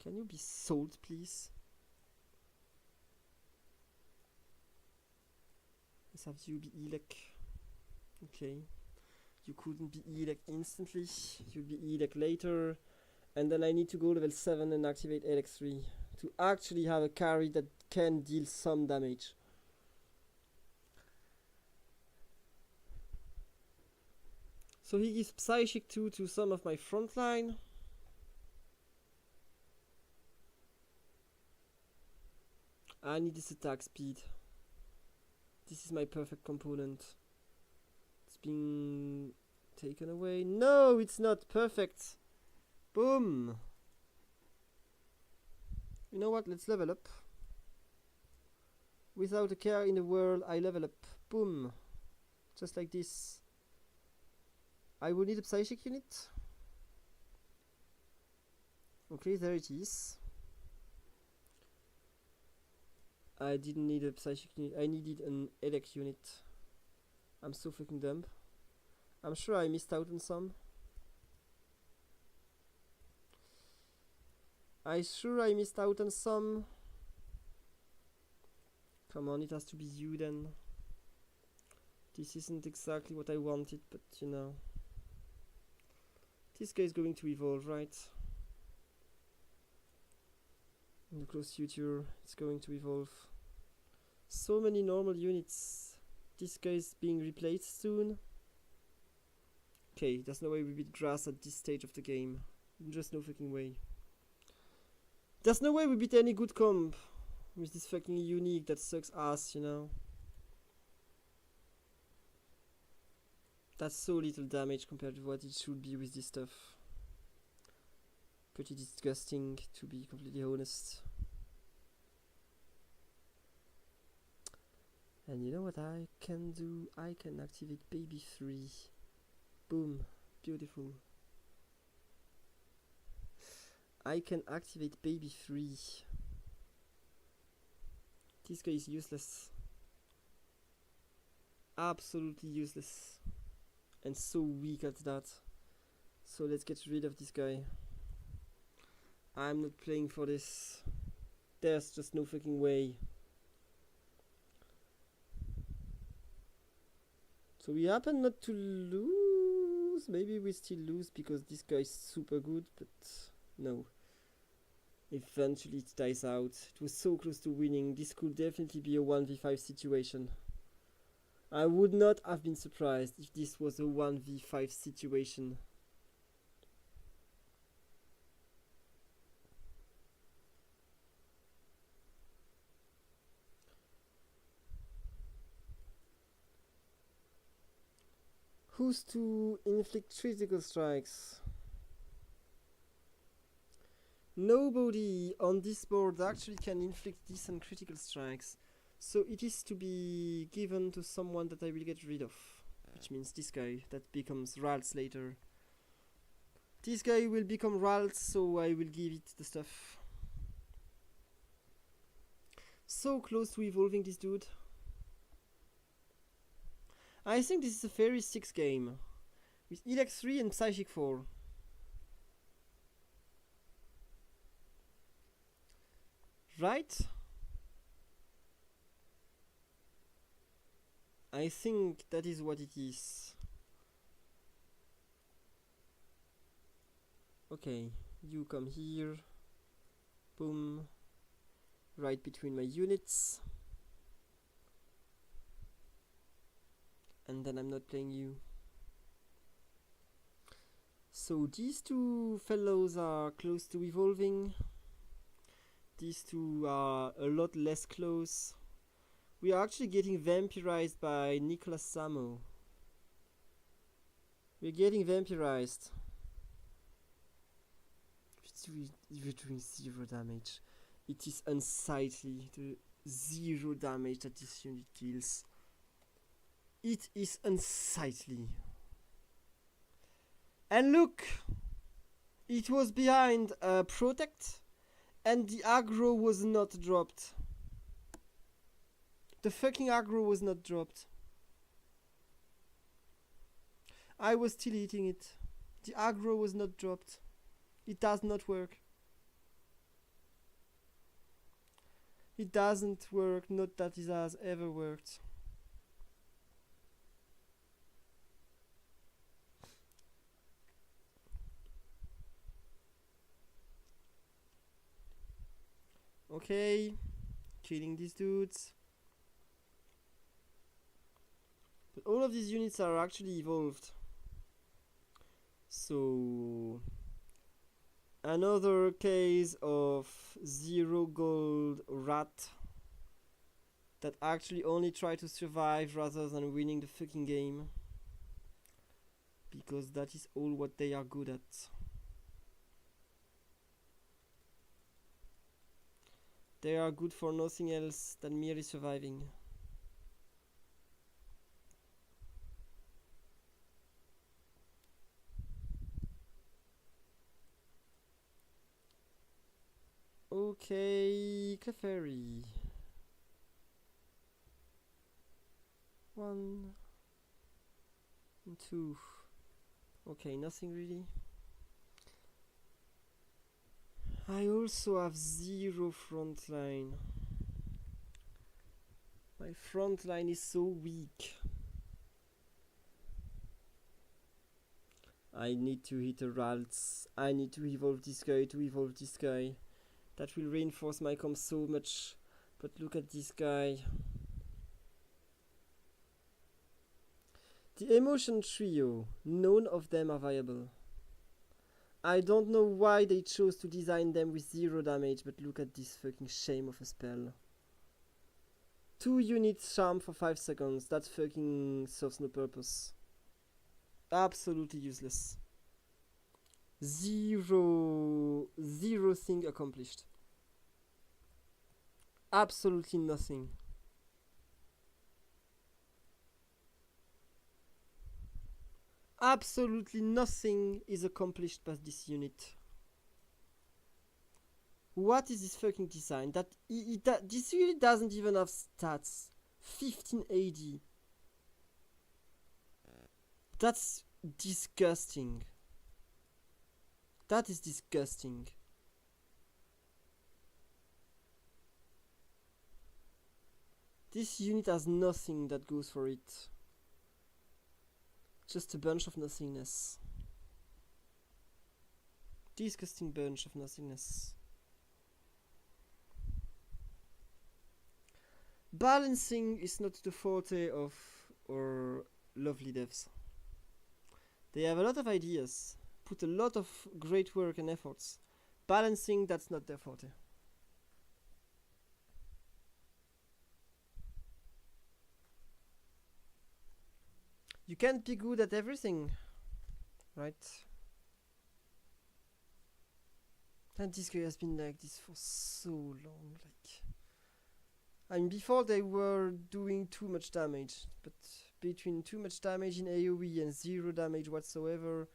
Can you be sold, please? Let's have you be Elec. Okay. You couldn't be Elec instantly. You'll be Elec later. And then I need to go level 7 and activate LX3 to actually have a carry that can deal some damage. So he gives Psychic 2 to some of my frontline. I need this attack speed. This is my perfect component. It's being taken away. No, it's not perfect. Boom. You know what? Let's level up. Without a care in the world, I level up. Boom. Just like this. I will need a psychic unit. Okay, there it is. I didn't need a psychic unit. I needed an elect unit. I'm so fucking dumb. I'm sure I missed out on some. I missed out on some. Come on, it has to be you then. This isn't exactly what I wanted, but you know. This guy is going to evolve, right? In the close future, it's going to evolve. So many normal units. This guy is being replaced soon. Okay, there's no way we beat grass at this stage of the game. Just no fucking way. There's no way we beat any good comp with this fucking unique that sucks ass, you know. That's so little damage compared to what it should be with this stuff. Pretty disgusting, to be completely honest. And you know what I can do? I can activate baby 3. Boom. Beautiful. I can activate baby 3. This guy is useless. Absolutely useless. And so weak at that. So let's get rid of this guy. I'm not playing for this. There's just no fucking way. So we happen not to lose. Maybe we still lose because this guy is super good, but no. Eventually it dies out. It was so close to winning. This could definitely be a 1v5 situation. I would not have been surprised if this was a 1v5 situation. Who's to inflict critical strikes? Nobody on this board actually can inflict decent critical strikes. So it is to be given to someone that I will get rid of. Which means this guy that becomes Ralts later. This guy will become Ralts, so I will give it the stuff. So close to evolving this dude. I think this is a fairies 6 game. With Elect 3 and Psychic 4. Right? I think that is what it is. Okay, you come here. Boom. Right between my units. And then I'm not playing you. So these two fellows are close to evolving. These two are a lot less close. We are actually getting vampirized by Nicholas Samo. We're getting vampirized. We're doing 0 damage. It is unsightly, the 0 damage that this unit deals. It is unsightly. And look! It was behind Protect, and the aggro was not dropped. The fucking aggro was not dropped. I was still eating it. The aggro was not dropped. It does not work. It doesn't work, not that it has ever worked. Okay, killing these dudes. But all of these units are actually evolved. So another case of 0 gold rat that actually only try to survive rather than winning the fucking game. because that is all what they are good at. They are good for nothing else than merely surviving. Okay, Clefairy. 1 and 2. Okay, nothing really. I also have 0 front line. My front line is so weak. I need to hit a Ralts. I need to evolve this guy to evolve this guy. That will reinforce my comp so much. But look at this guy. The emotion trio, none of them are viable. I don't know why they chose to design them with 0 damage, but look at this fucking shame of a spell. 2 units charm for 5 seconds, that fucking serves no purpose. Absolutely useless. Zero thing accomplished. Absolutely nothing. Absolutely nothing is accomplished by this unit. What is this fucking design? This unit doesn't even have stats. 15 AD. That's disgusting. That is disgusting. This unit has nothing that goes for it. Just a bunch of nothingness. Disgusting bunch of nothingness. Balancing is not the forte of our lovely devs. They have a lot of ideas, put a lot of great work and efforts. Balancing, that's not their forte. You can't be good at everything, right? And this guy has been like this for so long, like... I mean, before they were doing too much damage, but between too much damage in AoE and 0 damage whatsoever,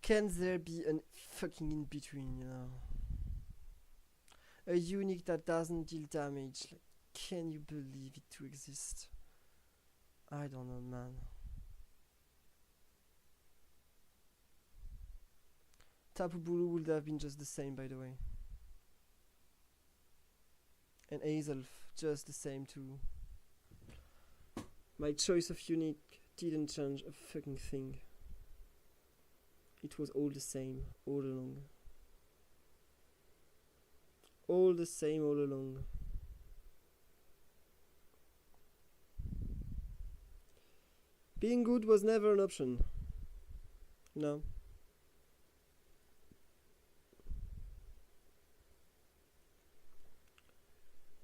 can there be a fucking in-between, you know? A unit that doesn't deal damage, like, can you believe it to exist? I don't know, man. Tapu Bulu would have been just the same, by the way. And Azelf, just the same too. My choice of unit didn't change a fucking thing. It was all the same, all along. All the same, all along. Being good was never an option. No.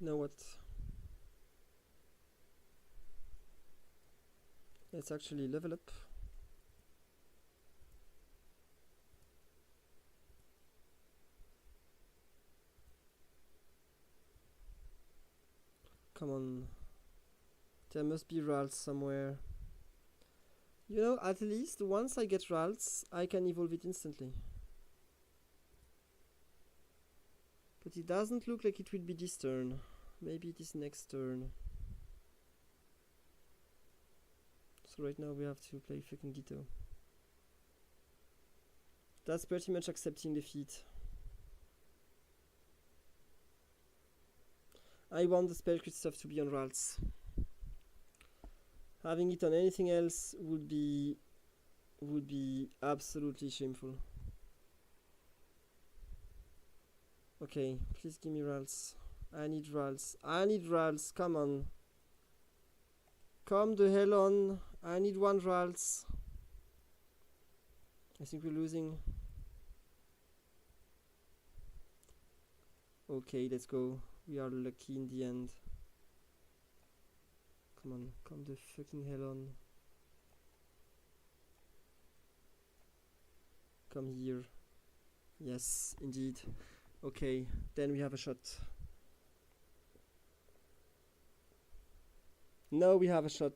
Now what? Let's actually level up. Come on. There must be Ralts somewhere. You know, at least once I get Ralts, I can evolve it instantly. But it doesn't look like it will be this turn. Maybe it is next turn. So right now we have to play fucking Ditto. That's pretty much accepting defeat. I want the spell crit stuff to be on Ralts. Having it on anything else would be absolutely shameful. Okay, please give me Ralts. I need Ralts. I need Ralts. Come on. Come the hell on. I need 1 Ralts. I think we're losing. Okay, let's go. We are lucky in the end. Come on, come the fucking hell on. Come here. Yes, indeed. Okay, then we have a shot. Now we have a shot.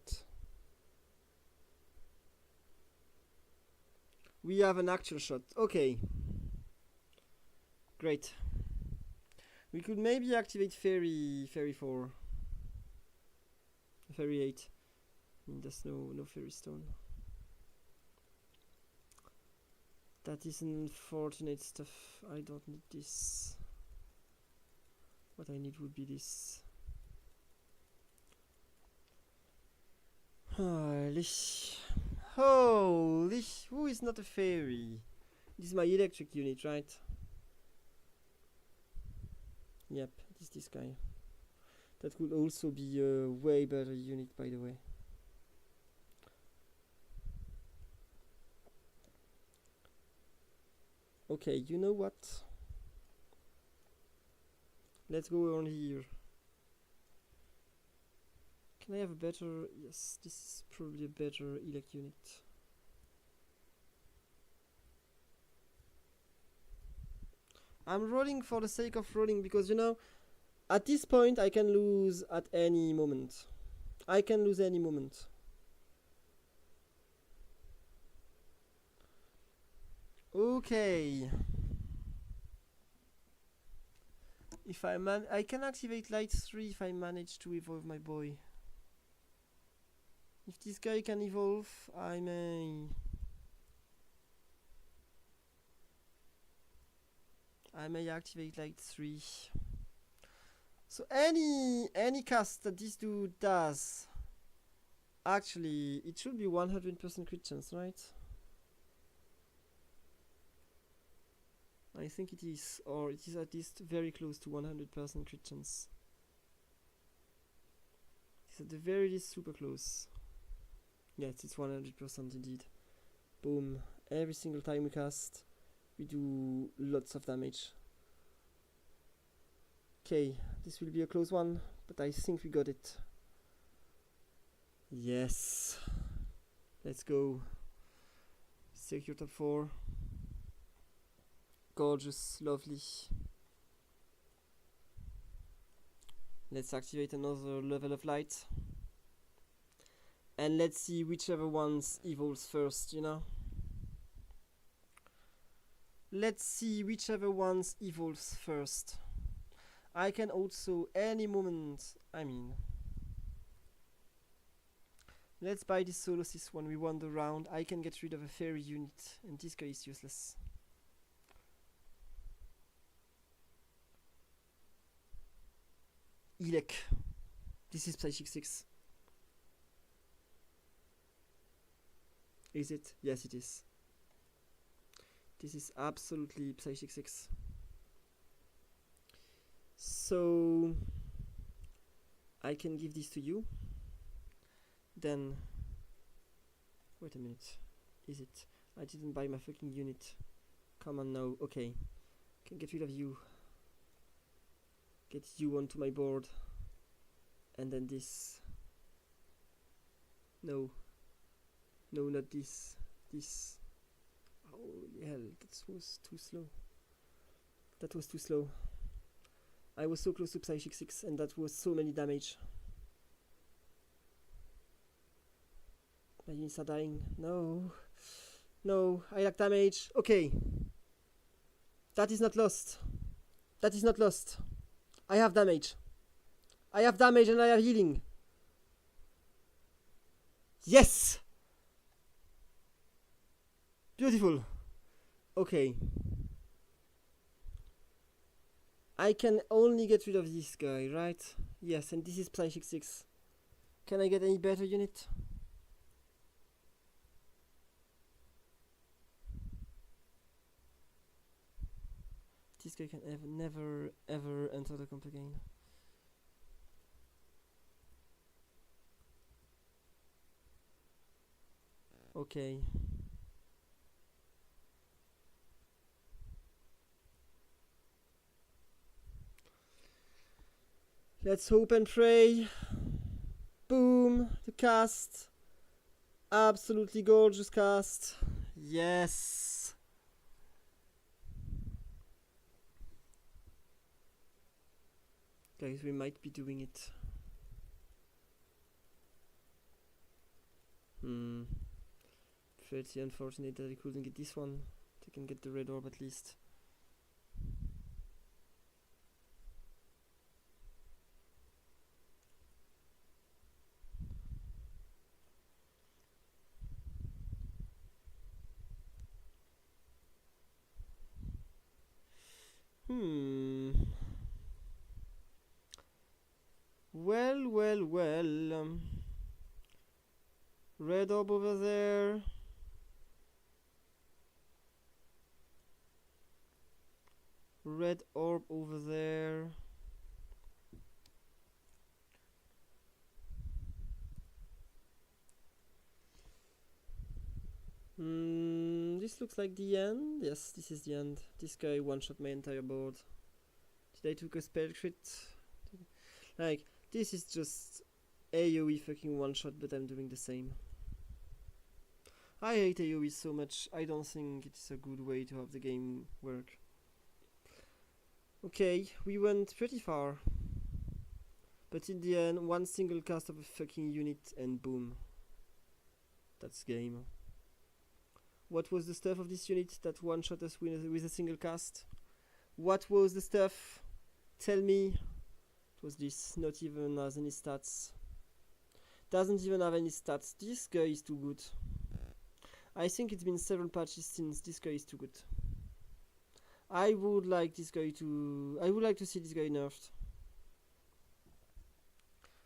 We have an actual shot. Okay. Great. We could maybe activate fairy 4. Fairy 8. I mean, there's no fairy stone. That is unfortunate stuff. I don't need this. What I need would be this. Holy, who is not a fairy? This is my electric unit, right? Yep, it is this guy. That could also be a way better unit, by the way. Okay, you know what? Let's go on here. Can I have a better... Yes, this is probably a better elect unit. I'm rolling for the sake of rolling because, you know, at this point I can lose at any moment. I can lose any moment. Okay. If I can activate light 3 if I manage to evolve my boy. If this guy can evolve, I may activate light 3. So any cast that this dude does, actually it should be 100% crit chance, right? I think it is, or it is at least very close to 100% crit chance. It's at the very least super close. Yes, it's 100% indeed. Boom. Every single time we cast, we do lots of damage. Okay, this will be a close one, but I think we got it. Yes. Let's go. Secure top 4. Gorgeous, lovely. Let's activate another level of light. And let's see whichever ones evolves first, you know? Let's see whichever ones evolves first. I can also, any moment, I mean... Let's buy this Solosis when we wander around. I can get rid of a fairy unit, and this guy is useless. Elec. This is Psychic 6. Is it? Yes, it is. This is absolutely Psychic 6. So I can give this to you. Then wait a minute. Is it? I didn't buy my fucking unit. Come on now. Okay. Can get rid of you. Get you onto my board. And then this. No. No, not this. This. Holy hell, that was too slow. That was too slow. I was so close to Psychic 6 and that was so many damage. My units are dying. No. No, I lack damage. Okay. That is not lost. That is not lost. I have damage. I have damage and I have healing. Yes! Beautiful. Okay. I can only get rid of this guy, right? Yes, and this is Psychic 6. Can I get any better unit? This guy can never ever enter the comp again. Okay. Let's hope and pray. Boom, the cast. Absolutely gorgeous cast. Yes. Guys, we might be doing it. Pretty unfortunate that I couldn't get this one. I can get the red orb at least. Well. Red orb over there. Red orb over there. This looks like the end. Yes, this is the end. This guy one-shot my entire board. Did I took a spell crit? Like, this is just AoE fucking one-shot, but I'm doing the same. I hate AoE so much. I don't think it's a good way to have the game work. Okay, we went pretty far. But in the end, one single cast of a fucking unit and boom. That's game. What was the stuff of this unit that one-shot us with a single cast? What was the stuff? Tell me. It was this. Not even has any stats. Doesn't even have any stats. This guy is too good. I think it's been several patches since this guy is too good. I would like to see this guy nerfed.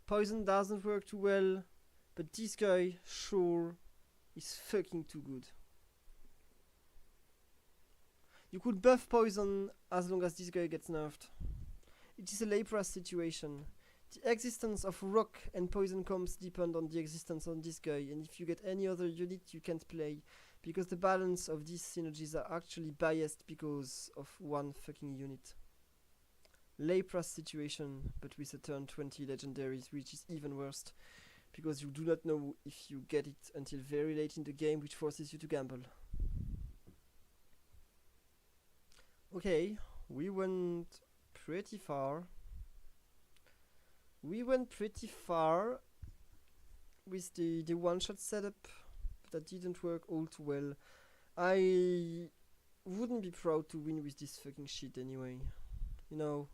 Poison doesn't work too well, but this guy sure is fucking too good. You could buff poison as long as this guy gets nerfed. It is a Lepras situation. The existence of rock and poison comps depend on the existence of this guy, and if you get any other unit you can't play, because the balance of these synergies are actually biased because of one fucking unit. Lepras situation, but with a turn 20 legendaries, which is even worse, because you do not know if you get it until very late in the game, which forces you to gamble. Okay, we went pretty far. We went pretty far with the one-shot setup, but that didn't work all too well. I wouldn't be proud to win with this fucking shit anyway. You know,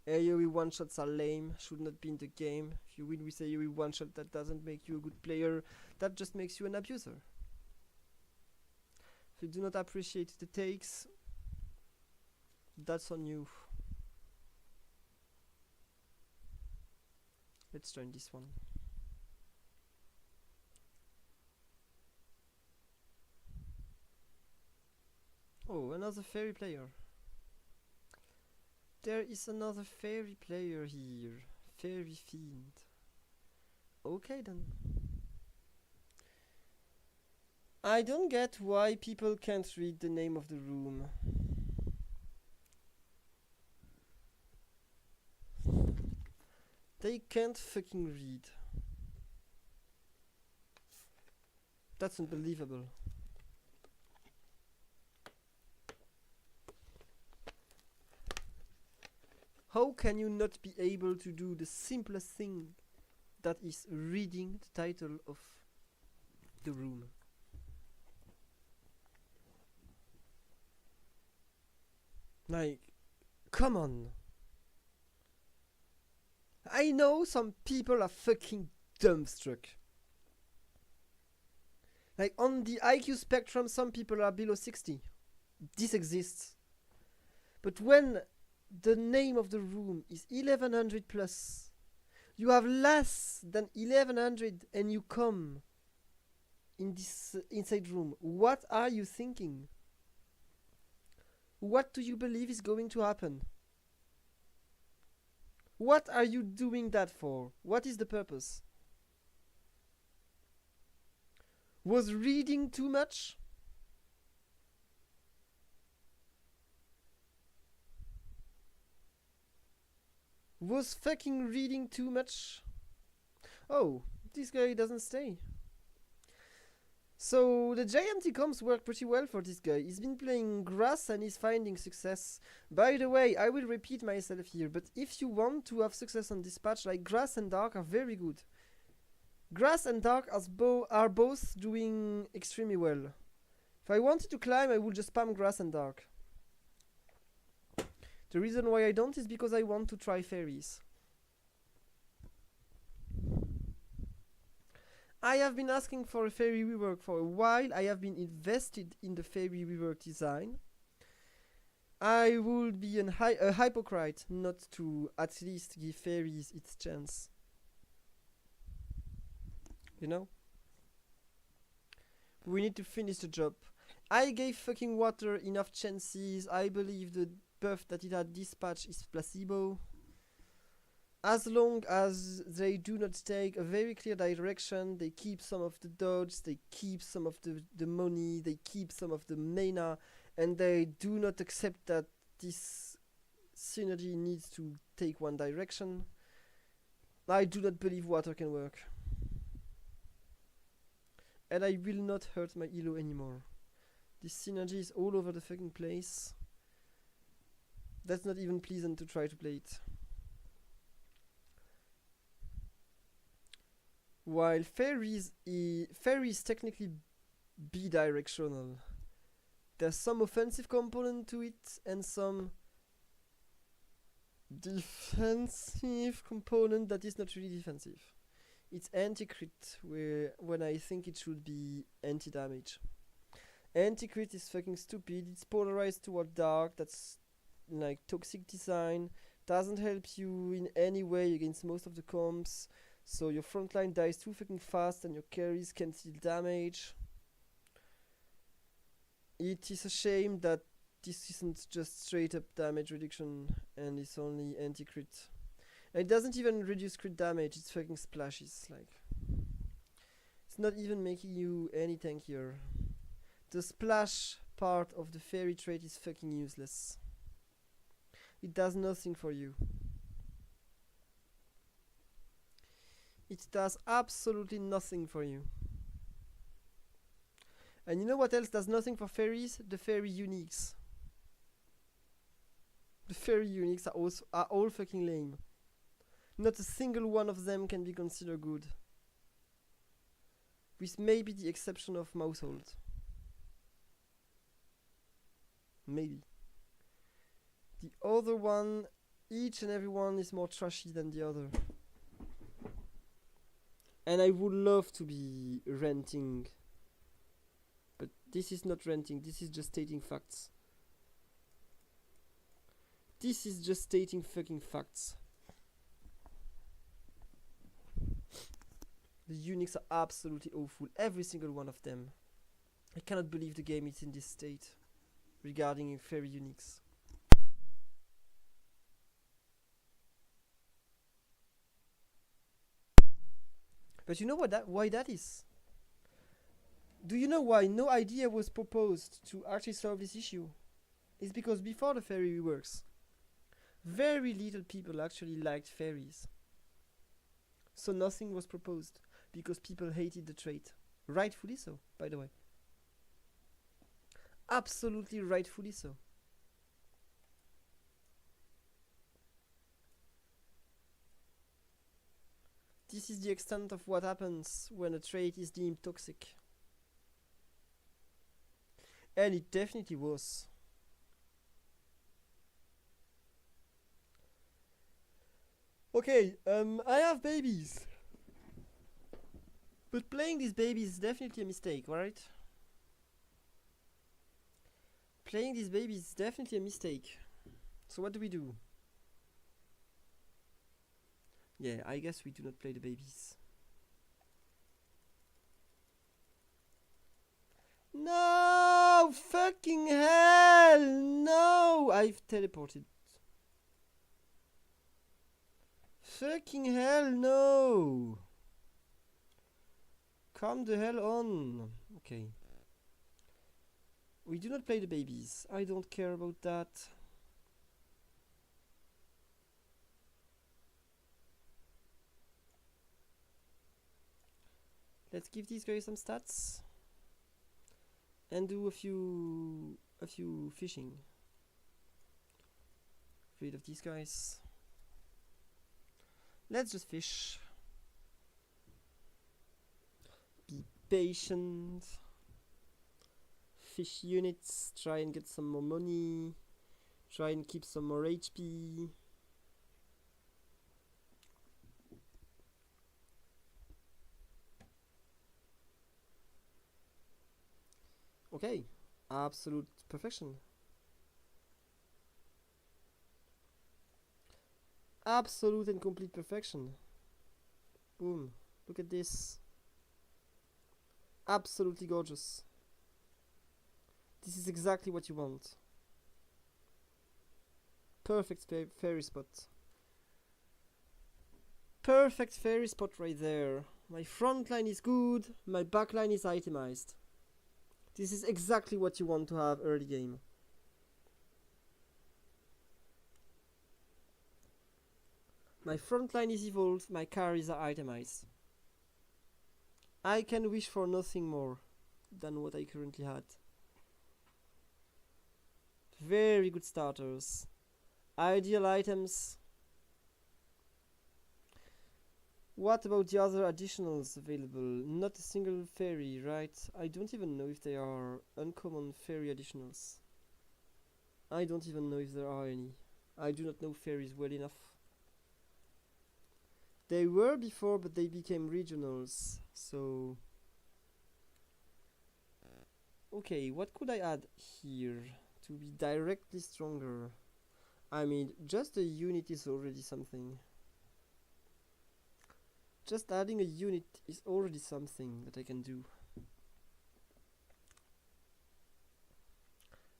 AoE one-shots are lame, should not be in the game. If you win with AoE one-shot, that doesn't make you a good player, that just makes you an abuser. If you do not appreciate the takes, that's on you. Let's join this one. Oh, another fairy player. There is another fairy player here. Fairy fiend. Okay then. I don't get why people can't read the name of the room. They can't fucking read. That's unbelievable. How can you not be able to do the simplest thing, that is reading the title of the room? Like, come on. I know some people are fucking dumbstruck. Like, on the IQ spectrum, some people are below 60. This exists. But when the name of the room is 1100 plus, you have less than 1100 and you come in this inside room. What are you thinking? What do you believe is going to happen? What are you doing that for? What is the purpose? Was reading too much? Was fucking reading too much? Oh, this guy doesn't stay. So the giant comps work pretty well for this guy. He's been playing grass and he's finding success. By the way, I will repeat myself here, but if you want to have success on this patch, like grass and dark are very good. Grass and dark are both doing extremely well. If I wanted to climb, I would just spam grass and dark. The reason why I don't is because I want to try fairies. I have been asking for a fairy rework for a while. I have been invested in the fairy rework design. I would be a hypocrite not to at least give fairies its chance. You know? We need to finish the job. I gave fucking water enough chances. I believe the buff that it had this patch is placebo. As long as they do not take a very clear direction, they keep some of the dodge, they keep some of the money, they keep some of the mana, and they do not accept that this synergy needs to take one direction, I do not believe water can work. And I will not hurt my elo anymore. This synergy is all over the fucking place. That's not even pleasant to try to play it. While fairies technically bidirectional. There's some offensive component to it and some defensive component that is not really defensive. It's anti-crit when I think it should be anti-damage. Anti-crit is fucking stupid. It's polarized toward dark. That's like toxic design. Doesn't help you in any way against most of the comps. So your frontline dies too fucking fast and your carries can deal damage. It is a shame that this isn't just straight up damage reduction and it's only anti-crit. And it doesn't even reduce crit damage, it's fucking splashes. Like, it's not even making you any tankier. The splash part of the fairy trait is fucking useless. It does nothing for you. It does absolutely nothing for you. And you know what else does nothing for fairies? The fairy uniques. The fairy uniques are all fucking lame. Not a single one of them can be considered good. With maybe the exception of Mousehold. Maybe. The other one, each and every one is more trashy than the other. And I would love to be ranting. But this is not ranting, this is just stating facts. This is just stating fucking facts. The uniques are absolutely awful, every single one of them. I cannot believe the game is in this state regarding fairy uniques. But you know why that is? Do you know why no idea was proposed to actually solve this issue? It's because before the fairy reworks, very little people actually liked fairies. So nothing was proposed, because people hated the trait. Rightfully so, by the way. Absolutely rightfully so. This is the extent of what happens when a trait is deemed toxic. And it definitely was. Okay, I have babies. But playing these babies is definitely a mistake, right? Playing these babies is definitely a mistake. So what do we do? Yeah, I guess we do not play the babies. No! Fucking hell! No! I've teleported. Fucking hell, no! Come the hell on. Okay. We do not play the babies. I don't care about that. Let's give these guys some stats. and do a few fishing. Rid of these guys. Let's just fish. Be patient. Fish units. Try and get some more money. Try and keep some more HP. Okay, absolute perfection. Absolute and complete perfection. Boom. Look at this. Absolutely gorgeous. This is exactly what you want. Perfect fairy spot. Perfect fairy spot right there. My front line is good. My back line is itemized. This is exactly what you want to have early game. My front line is evolved, my carries are itemized. I can wish for nothing more than what I currently had. Very good starters. Ideal items. What about the other additionals available? Not a single fairy, right? I don't even know if they are uncommon fairy additionals. I don't even know if there are any. I do not know fairies well enough. They were before, but they became regionals, so... Okay, what could I add here to be directly stronger? I mean, just a unit is already something. Just adding a unit is already something that I can do.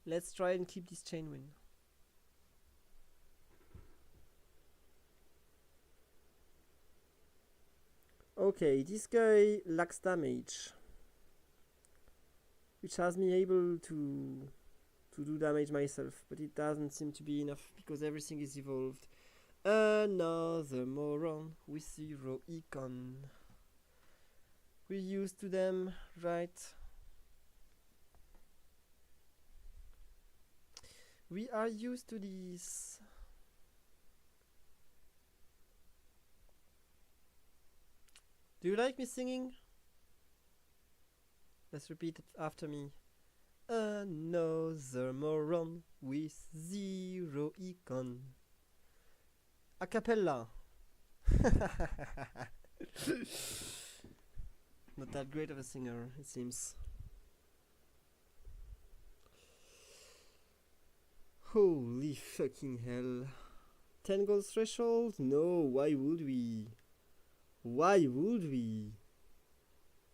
Let's try and keep this chain win. Okay, this guy lacks damage, which has me able to do damage myself, but it doesn't seem to be enough because everything is evolved. Another moron with 0 econ. We're used to them, right? We are used to these. Do you like me singing? Let's repeat it after me. Another moron with 0 econ. A cappella. Not that great of a singer, it seems. Holy fucking hell. 10 gold threshold? No, why would we? Why would we?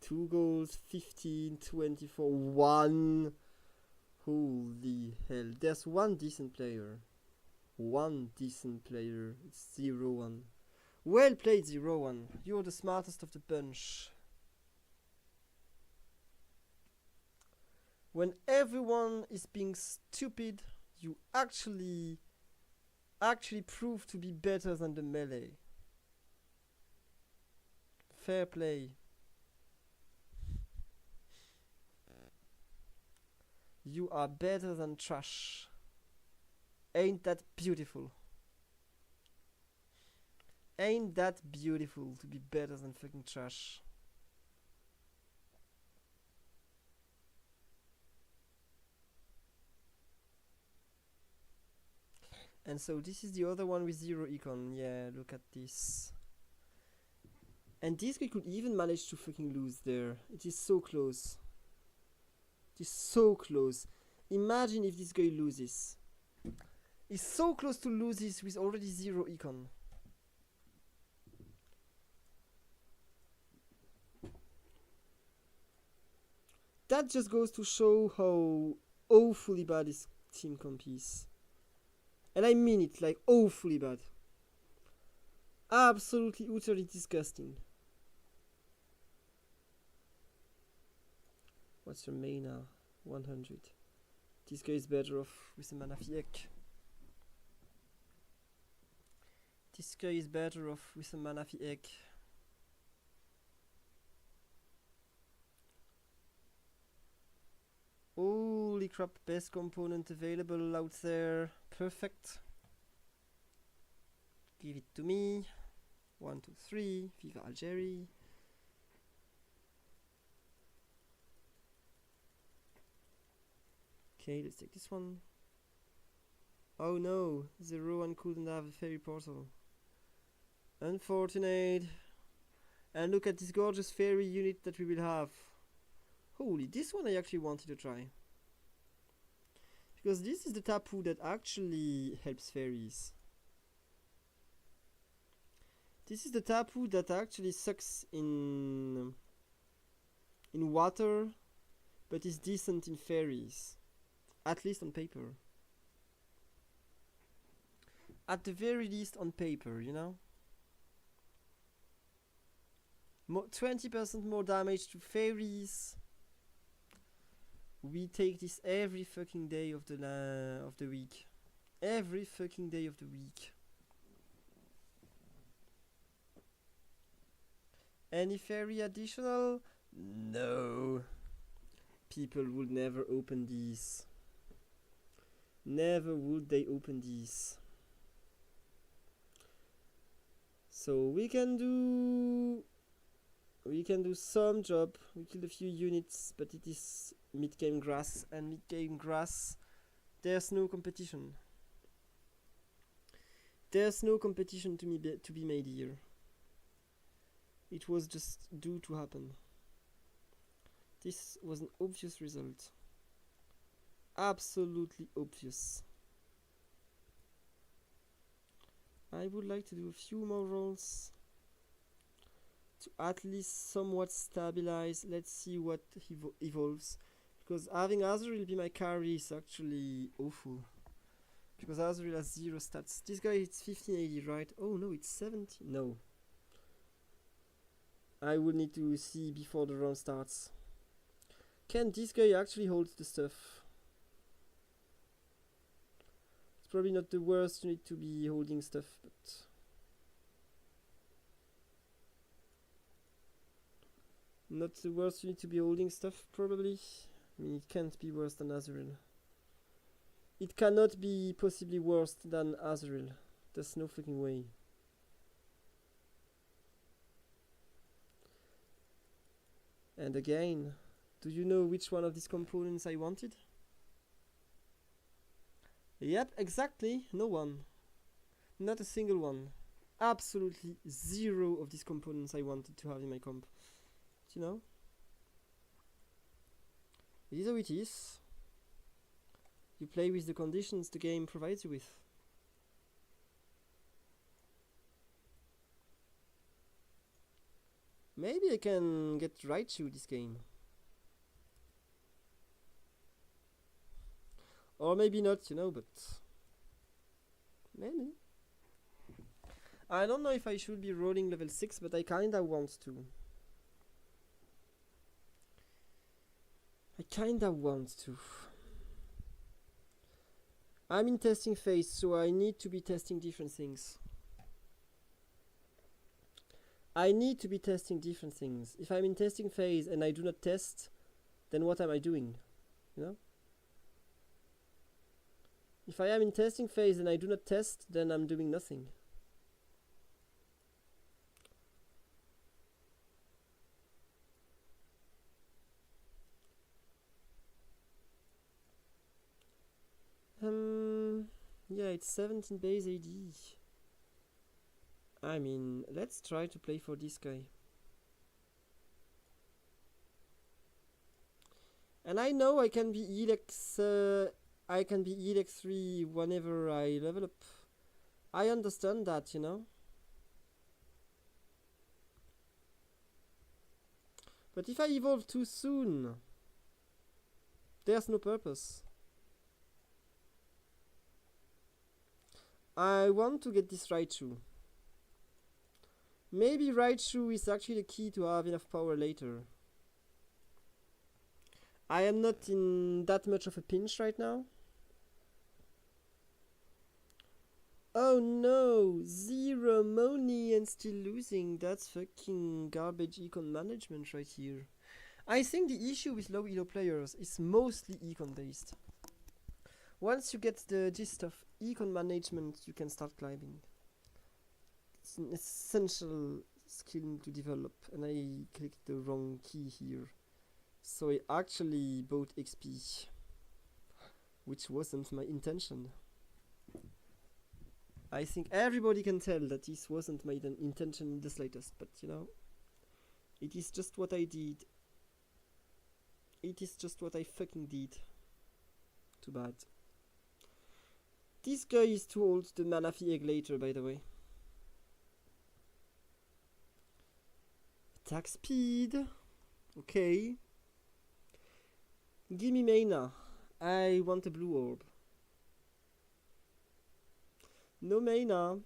2 goals, 15, 24, 1. Holy hell. There's one decent player. One decent player. It's 0-1. Well played, 0-1. You're the smartest of the bunch. When everyone is being stupid, you actually prove to be better than the melee. Fair play. You are better than trash. Ain't that beautiful? Ain't that beautiful to be better than fucking trash? And so this is the other one with 0 econ. Yeah, look at this. And this guy could even manage to fucking lose there. It is so close. It is so close. Imagine if this guy loses. He's so close to loses with already 0 econ. That just goes to show how awfully bad this team comp is. And I mean it, like awfully bad. Absolutely utterly disgusting. What's your mana? 100. This guy is better off with a mana fiek. This guy is better off with a mana fiek. Holy crap, best component available out there. Perfect. Give it to me. 1, 2, 3. Viva Algeria. Okay, let's take this one. Oh no, 01 couldn't have a fairy portal. Unfortunate. And look at this gorgeous fairy unit that we will have. Holy, this one I actually wanted to try. Because this is the tapu that actually helps fairies. This is the tapu that actually sucks in water, but is decent in fairies. At least on paper. At the very least on paper, you know? 20% more damage to fairies. We take this every fucking day of the week. Every fucking day of the week. Any fairy additional? No. People would never open these. Never would they open these. So we can do some job. We killed a few units, but it is mid-game grass, and mid-game grass, there's no competition. There's no competition to be made here. It was just due to happen. This was an obvious result. Absolutely obvious. I would like to do a few more rolls to at least somewhat stabilize. Let's see what evolves. Because having Azrael be my carry is actually awful. Because Azrael has 0 stats. This guy hits 1580, right? Oh no, it's 70. No. I will need to see before the round starts. Can this guy actually hold the stuff? It's probably not the worst unit to be holding stuff, but... Not the worst unit to be holding stuff, probably. I mean, it can't be worse than Azrael. It cannot be possibly worse than Azrael. There's no fucking way. And again, do you know which one of these components I wanted? Yep, exactly, no one. Not a single one. Absolutely 0 of these components I wanted to have in my comp. You know? It is how it is. You play with the conditions the game provides you with. Maybe I can get Raichu this game. Or maybe not, you know, but... Maybe. I don't know if I should be rolling level 6, but I kinda want to. I kinda want to. I'm in testing phase, so I need to be testing different things. I need to be testing different things. If I'm in testing phase and I do not test, then what am I doing? You know? If I am in testing phase and I do not test, then I'm doing nothing. Yeah, it's 17 base AD. I mean, let's try to play for this guy. And I know I can be Elex, I can be Elex 3 whenever I level up. I understand that, you know. But if I evolve too soon, there's no purpose. I want to get this Raichu. Maybe Raichu is actually the key to have enough power later. I am not in that much of a pinch right now. Oh no, 0 money and still losing. That's fucking garbage econ management right here. I think the issue with low elo players is mostly econ based. Once you get the gist of econ management, you can start climbing. It's an essential skill to develop, and I clicked the wrong key here. So I actually bought XP, which wasn't my intention. I think everybody can tell that this wasn't my intention in the slightest, but you know, it is just what I did. It is just what I fucking did. Too bad. This guy is too old to mana egg later, by the way. Attack speed. Okay. Gimme mana. I want a blue orb. No mana.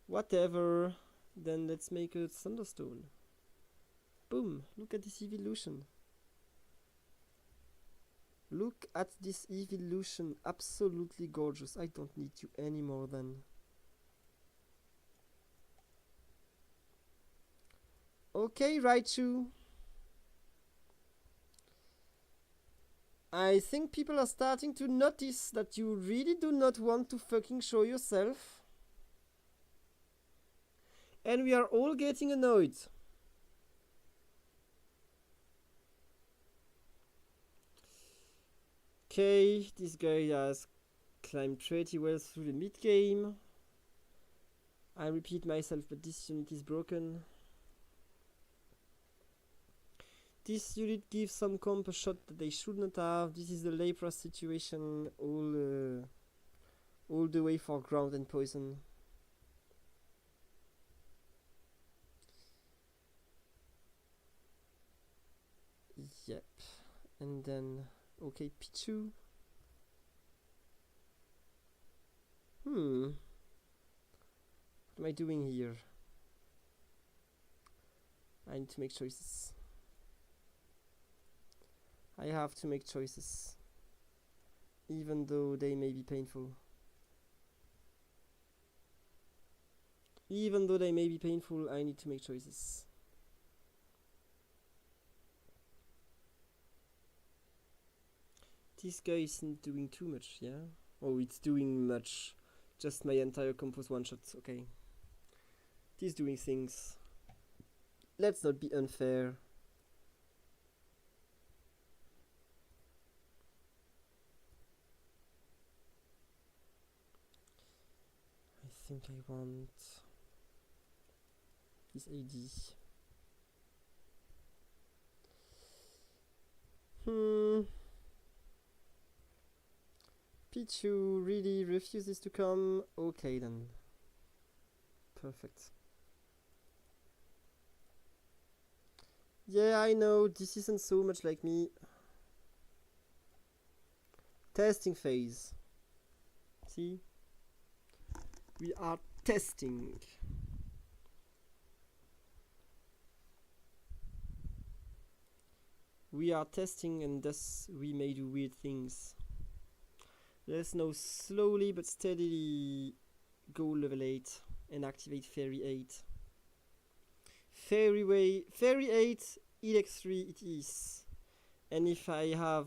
Whatever. Then let's make a thunderstone. Boom. Look at this evolution. Look at this evolution. Absolutely gorgeous. I don't need you anymore then. Okay, Raichu. I think people are starting to notice that you really do not want to fucking show yourself. And we are all getting annoyed. Okay, this guy has climbed pretty well through the mid game. I repeat myself, but this unit is broken. This unit gives some comp a shot that they should not have. This is the Lepra situation all the way for ground and poison. Yep. And then, okay, Pichu. What am I doing here? I need to make choices. I have to make choices, even though they may be painful. Even though they may be painful, I need to make choices. This guy isn't doing too much, yeah? Oh, it's doing much. Just my entire compost one-shot, okay. He's doing things. Let's not be unfair. I think I want this AD. Pichu really refuses to come. Okay then. Perfect. Yeah, I know, this isn't so much like me. Testing phase. See? We are testing. We are testing, and thus we may do weird things. Let's now slowly but steadily go level 8 and activate Fairy 8. Fairy 8, Elex 3 it is. And if I have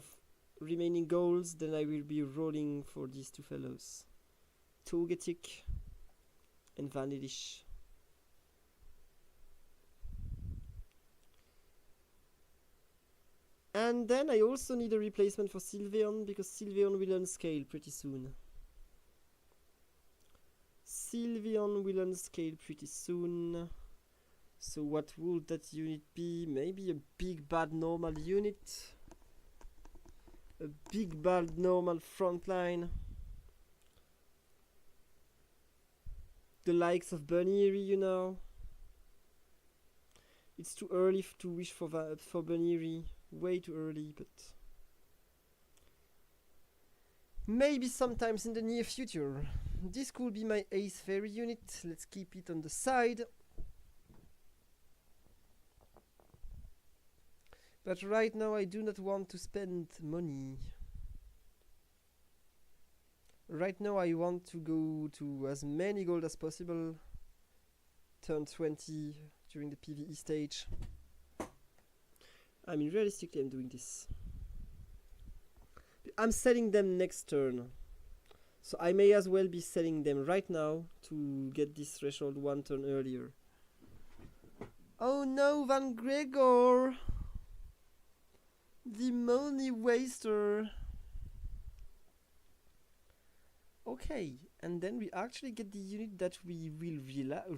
remaining goals, then I will be rolling for these two fellows. Togetic and Vanillish. And then I also need a replacement for Sylveon, because Sylveon will unscale pretty soon. Sylveon will unscale pretty soon. So what would that unit be? Maybe a big bad normal unit. A big bad normal frontline. The likes of Bunnyri, you know. It's too early to wish for Bunnyri. Way too early, but maybe sometimes in the near future. This could be my 8th fairy unit. Let's keep it on the side. But right now I do not want to spend money. Right now I want to go to as many gold as possible. Turn 20 during the PvE stage. I mean, realistically, I'm doing this. I'm selling them next turn. So I may as well be selling them right now to get this threshold one turn earlier. Oh no, Van Gregor! The money waster! Okay, and then we actually get the unit that we will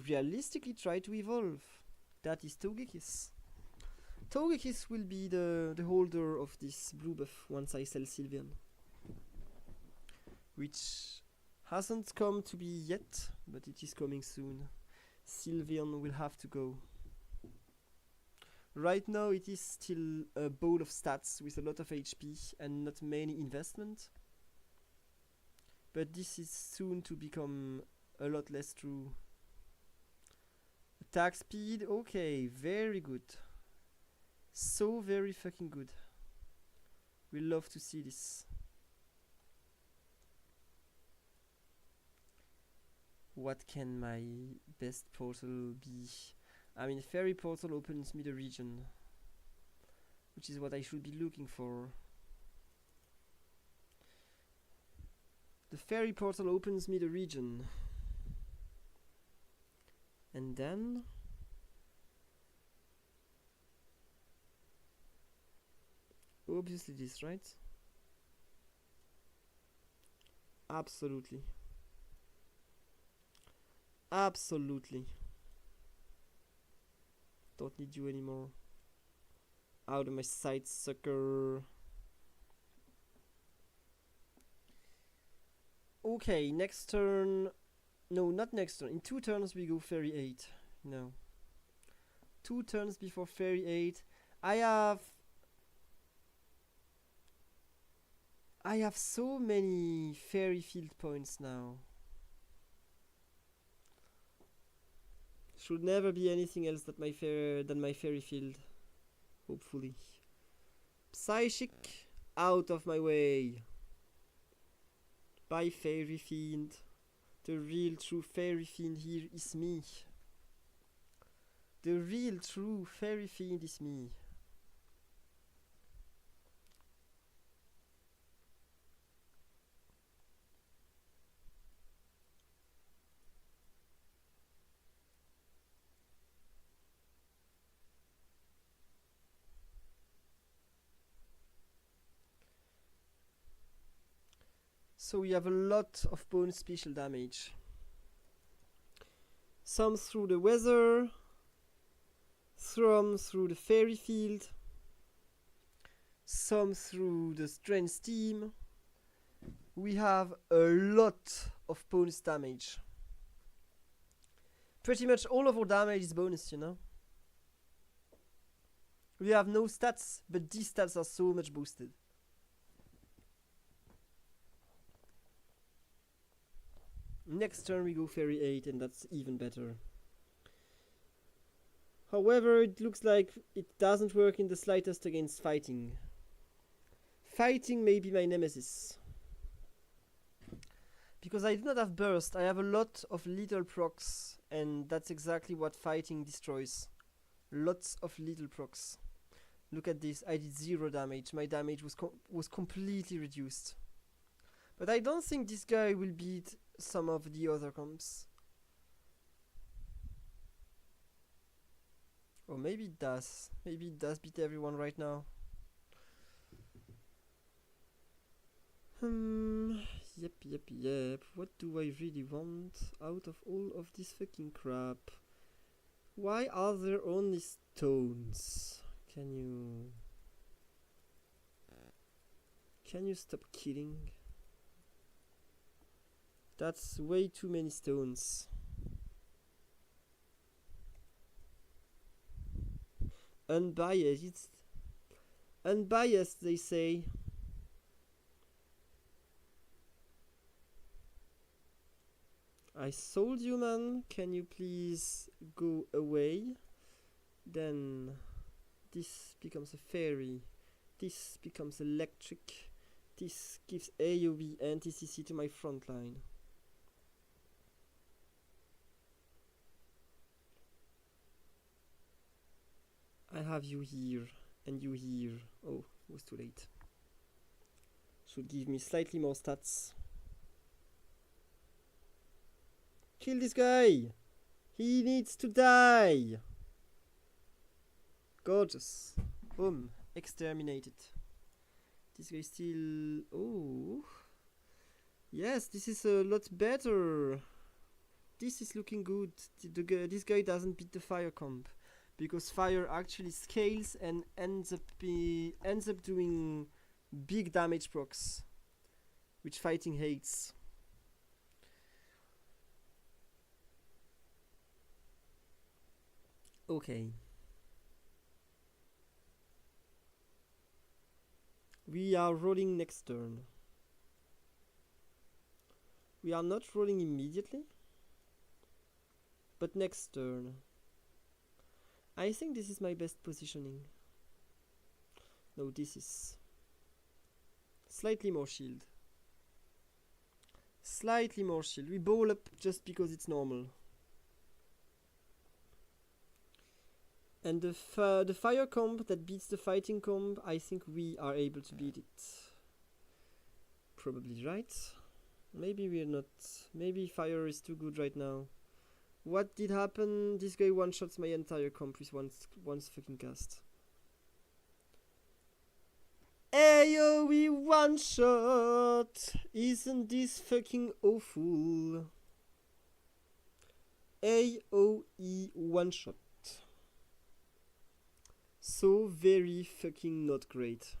realistically try to evolve. That is Togekiss. Togekiss will be the holder of this blue buff once I sell Sylveon. Which hasn't come to be yet, but it is coming soon. Sylveon will have to go. Right now it is still a bowl of stats with a lot of HP and not many investment. But this is soon to become a lot less true. Attack speed, okay, very good. So very fucking good. We love to see this. What can my best portal be? I mean, Fairy Portal opens me the region, which is what I should be looking for. The Fairy Portal opens me the region. And then obviously this, right? Absolutely. Absolutely. Don't need you anymore. Out of my sight, sucker. Okay, next turn. No, not next turn. In 2 turns we go Fairy 8. No. 2 turns before Fairy 8. I have so many Fairy Field points now. Should never be anything else than my Fairy Field. Hopefully. Psychic, out of my way. Bye, Fairy Fiend. The real true Fairy Fiend here is me. The real true Fairy Fiend is me. So we have a lot of bonus special damage. Some through the weather, some through the Fairy Field, some through the Strange Steam. We have a lot of bonus damage. Pretty much all of our damage is bonus, you know. We have no stats, but these stats are so much boosted. Next turn we go Fairy 8 and that's even better. However, it looks like it doesn't work in the slightest against fighting. Fighting may be my nemesis. Because I do not have burst, I have a lot of little procs, and that's exactly what fighting destroys. Lots of little procs. Look at this, I did 0 damage, my damage was completely reduced. But I don't think this guy will beat some of the other comps. Or maybe it does. Maybe it does beat everyone right now. Yep. What do I really want out of all of this fucking crap? Why are there only stones? Can you stop kidding? That's way too many stones. Unbiased, it's unbiased, they say. I sold you, man. Can you please go away? Then this becomes a fairy. This becomes electric. This gives AoE and TCC to my front line. I have you here. And you here. Oh, it was too late. Should give me slightly more stats. Kill this guy! He needs to die! Gorgeous. Boom. Exterminated. This guy still... Oh. Yes, this is a lot better. This is looking good. This guy doesn't beat the fire comp. Because fire actually scales and ends up doing big damage procs. Which fighting hates. Okay. We are rolling next turn. We are not rolling immediately, but next turn. I think this is my best positioning. No, this is slightly more shield. Slightly more shield. We bowl up just because it's normal. And the fire comp that beats the fighting comp, I think we are able to beat it. Probably right. Maybe we're not. Maybe fire is too good right now. What did happen? This guy one-shots my entire comp with one fucking cast. Ayo, we one-shot! Isn't this fucking awful? AOE one-shot. So very fucking not great.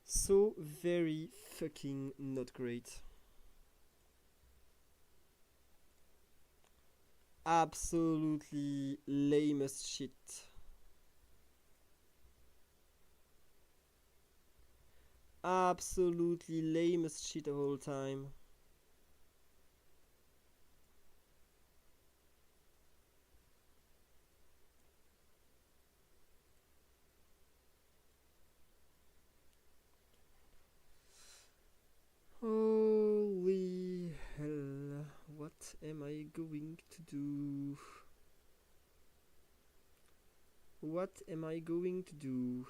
So very fucking not great. Absolutely lame as shit. Absolutely lame as shit the whole time. Holy hell, what am I going to do? What am I going to do?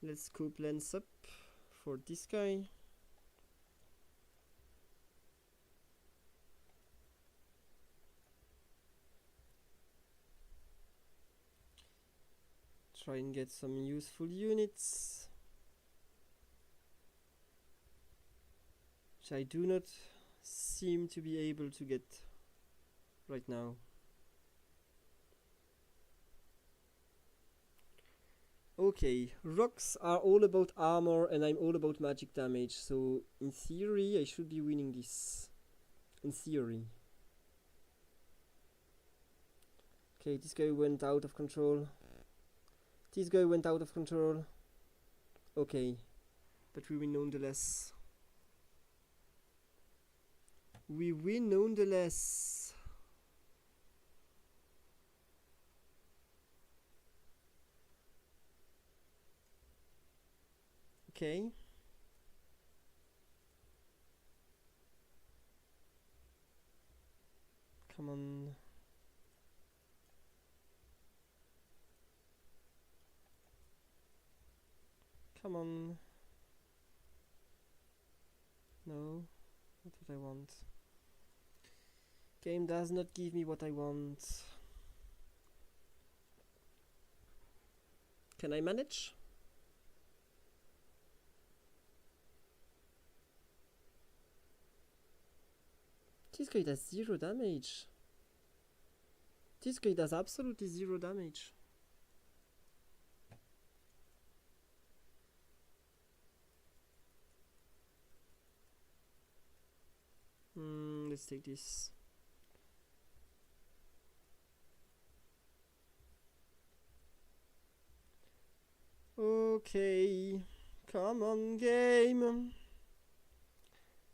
Let's scope lens up for this guy. Try and get some useful units. Which I do not seem to be able to get right now. Okay, rocks are all about armor and I'm all about magic damage, so in theory I should be winning this. In theory. Okay, this guy went out of control. This guy went out of control. Okay, but we win nonetheless. We win nonetheless. Okay. Come on. Come on. No, not what I want. Game does not give me what I want. Can I manage? This guy does 0 damage. This guy does absolutely 0 damage. Let's take this. Okay, come on game.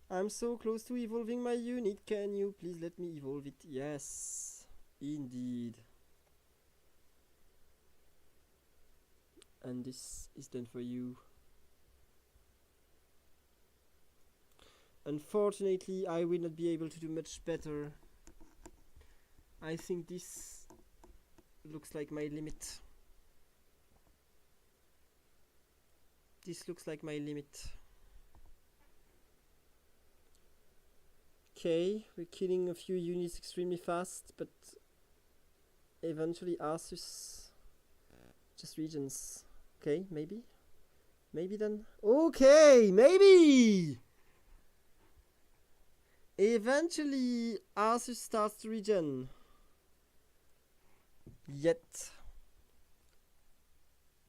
I'm so close to evolving my unit. Can you please let me evolve it? Yes, indeed. And this is done for you. Unfortunately, I will not be able to do much better. I think this looks like my limit. This looks like my limit. Okay, we're killing a few units extremely fast, but eventually Arceus just regions. Okay, maybe? Maybe then? Okay, maybe! Eventually Arceus starts to regen. Yet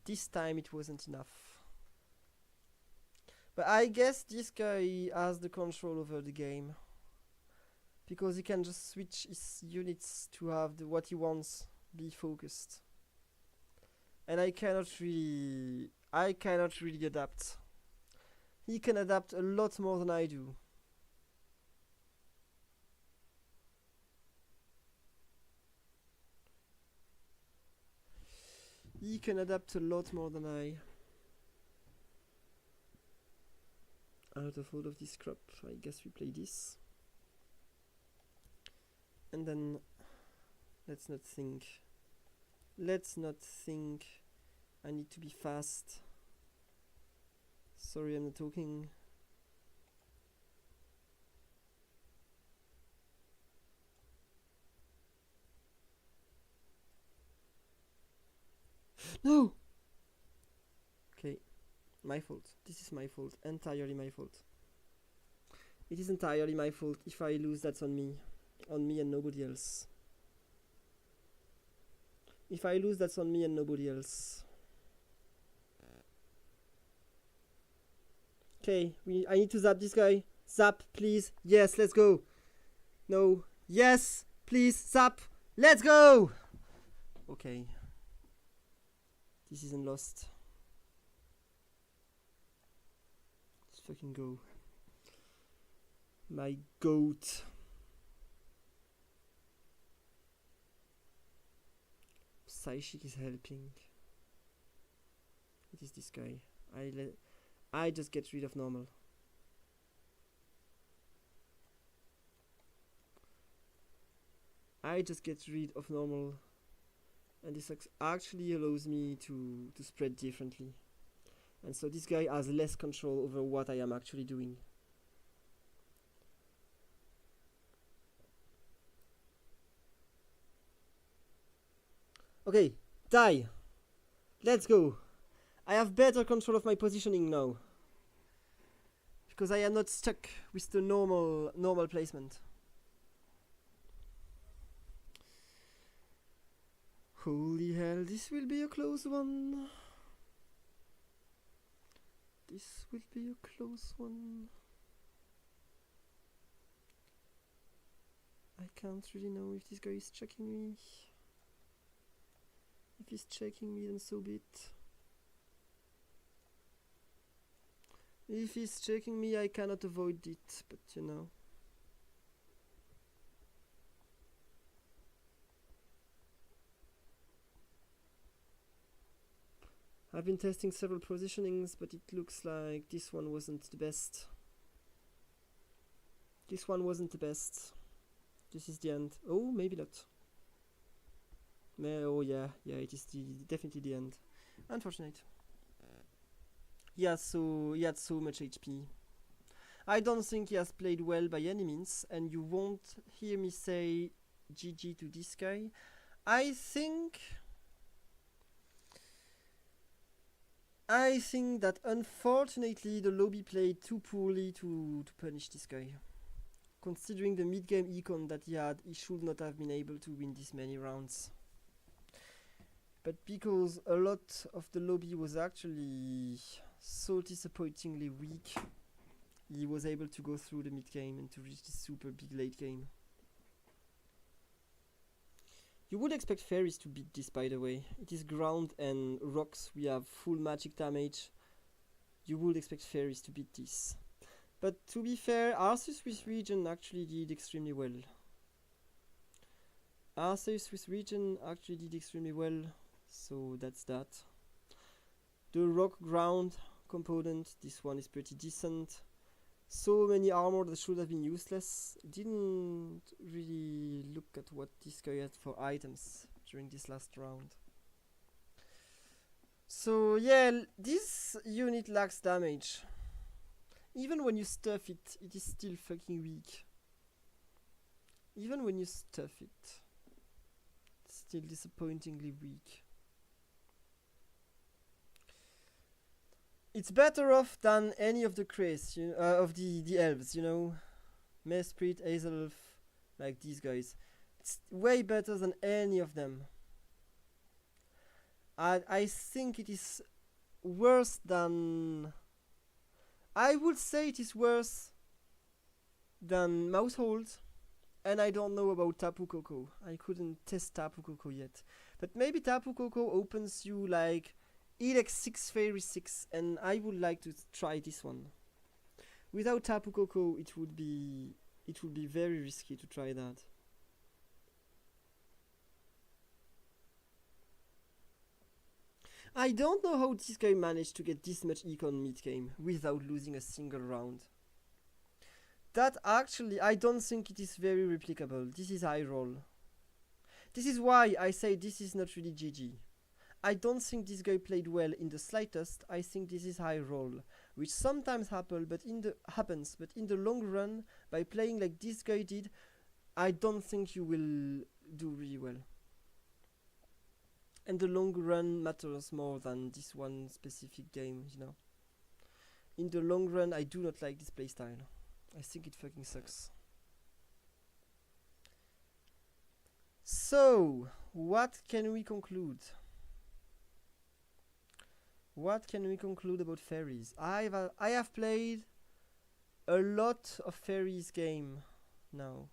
this time it wasn't enough. But I guess this guy has the control over the game, because he can just switch his units to have what he wants be focused. And I cannot really adapt. He can adapt a lot more than I do. He can adapt a lot more than I. Out of all of this crap, I guess we play this. And then let's not think. I need to be fast. Sorry, I'm not talking. No! Okay, my fault. This is my fault. Entirely my fault. It is entirely my fault. If I lose, that's on me. On me and nobody else. If I lose, that's on me and nobody else. Okay, I need to zap this guy. Zap, please. Yes, let's go. No. Yes, please, zap. Let's go! Okay. This isn't lost. Let's fucking go. My goat. Psychic is helping. It is this guy. I just get rid of normal. I just get rid of normal, and this actually allows me to spread differently. And so this guy has less control over what I am actually doing. Okay, die. Let's go. I have better control of my positioning now, because I am not stuck with the normal placement. Holy hell, this will be a close one. This will be a close one. I can't really know if this guy is checking me. If he's checking me, then so be it. If he's checking me, I cannot avoid it, but you know. I've been testing several positionings, but it looks like this one wasn't the best. This one wasn't the best. This is the end. Oh, maybe not. Oh yeah, it is definitely the end. Unfortunate. He had so much HP. I don't think he has played well by any means, and you won't hear me say GG to this guy. I think that unfortunately the lobby played too poorly to punish this guy. Considering the mid-game econ that he had, he should not have been able to win this many rounds. But because a lot of the lobby was actually so disappointingly weak, he was able to go through the mid-game and to reach this super big late game. You would expect fairies to beat this, by the way. It is ground and rocks, we have full magic damage. You would expect fairies to beat this. But to be fair, Arceus with Regen actually did extremely well. So that's that. The rock ground component, this one is pretty decent. So many armor that should have been useless. Didn't really look at what this guy had for items. during this last round. So yeah, this unit lacks damage. Even when you stuff it, it is still fucking weak. Even when you stuff it, it's still disappointingly weak. It's better off than any of the Krays, of the elves, you know. Mesprit, Hazelf, like these guys. It's way better than any of them. I think it is worse than... I would say it is worse than Mousehold. And I don't know about Tapu Koko. I couldn't test Tapu Koko yet. But maybe Tapu Koko opens you like Elex 6 Fairy 6, and I would like to try this one. Without Tapu Koko, it would be very risky to try that. I don't know how this guy managed to get this much econ mid-game without losing a single round. That actually, I don't think it is very replicable. This is high roll. This is why I say this is not really GG. I don't think this guy played well in the slightest. I think this is high roll, which sometimes happens, but in the long run, by playing like this guy did, I don't think you will do really well. And the long run matters more than this one specific game, you know. In the long run, I do not like this playstyle. I think it fucking sucks. So, what can we conclude? What can we conclude about fairies? I have played a lot of fairies game now.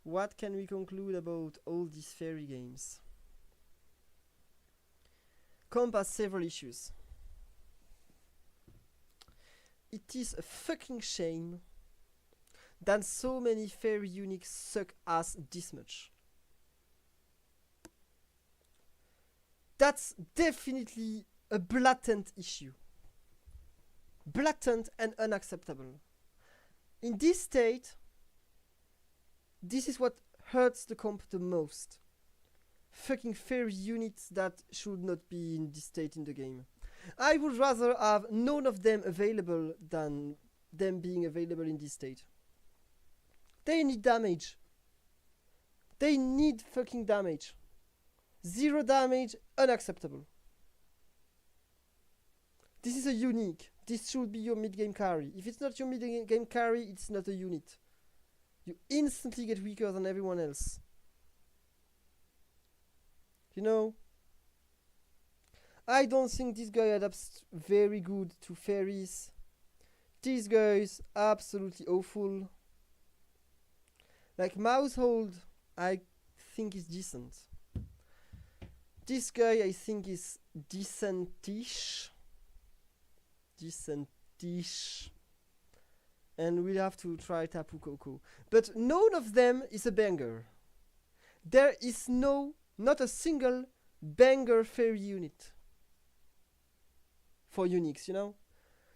What can we conclude about all these fairy games? Comp has several issues. It is a fucking shame that so many fairy uniques suck ass this much. That's definitely a blatant issue. Blatant and unacceptable. In this state, this is what hurts the comp the most. Fucking fairy units that should not be in this state in the game. I would rather have none of them available than them being available in this state. They need damage. They need fucking damage. 0 damage, unacceptable. This is a unique. This should be your mid-game carry. If it's not your mid-game carry, it's not a unit. You instantly get weaker than everyone else. You know? I don't think this guy adapts very good to fairies. This guy is absolutely awful. Like Mousehold, I think is decent. This guy I think is decentish. Decentish. And we'll have to try Tapu Koko. But none of them is a banger. There is not a single banger fairy unit. For uniques, you know?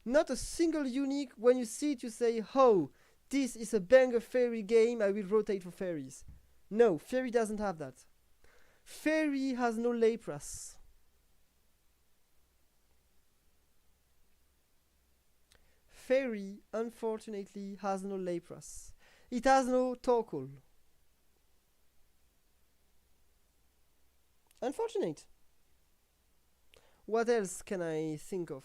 Not a single unique, when you see it you say, oh, this is a banger fairy game, I will rotate for fairies. No, fairy doesn't have that. Fairy has no Lapras. Fairy, unfortunately, has no Lapras. It has no Torkoal. Unfortunate. What else can I think of?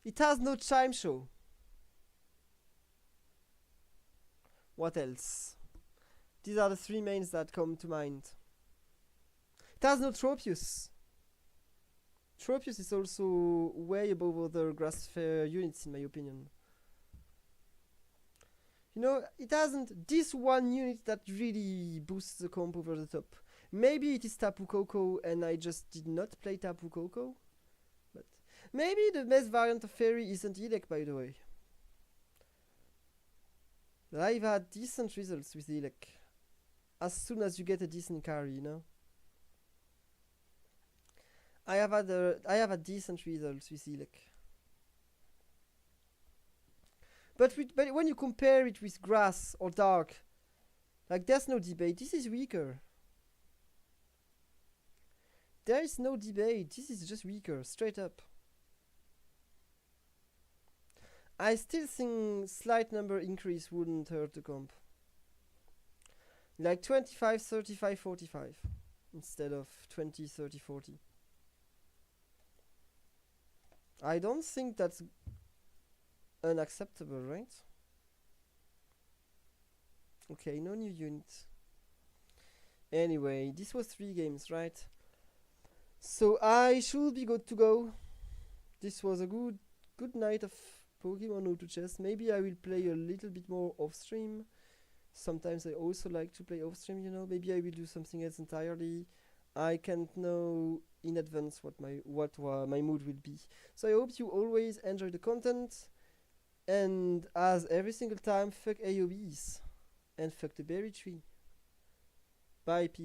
It has no Chime Show. What else? These are the 3 mains that come to mind. It has no Tropius. Tropius is also way above other grass fair units in my opinion. You know, it hasn't this one unit that really boosts the comp over the top. Maybe it is Tapu Koko and I just did not play Tapu Koko. But maybe the best variant of fairy isn't Elec, by the way. But I've had decent results with Elec. As soon as you get a decent carry, you know. I have had decent results with Elec. But when you compare it with grass or dark, Like, there's no debate. This is weaker. There is no debate. This is just weaker, straight up. I still think slight number increase wouldn't hurt the comp. Like 25, 35, 45 instead of 20, 30, 40. I don't think that's unacceptable, right? Okay, no new units. Anyway, this was 3 games, right? So I should be good to go. This was a good night of Pokemon Auto Chess. Maybe I will play a little bit more off stream. Sometimes I also like to play off stream, you know. Maybe I will do something else entirely. I can't know in advance what my mood will be. So I hope you always enjoy the content. And as every single time, fuck AOBs. And fuck the berry tree. Bye, people.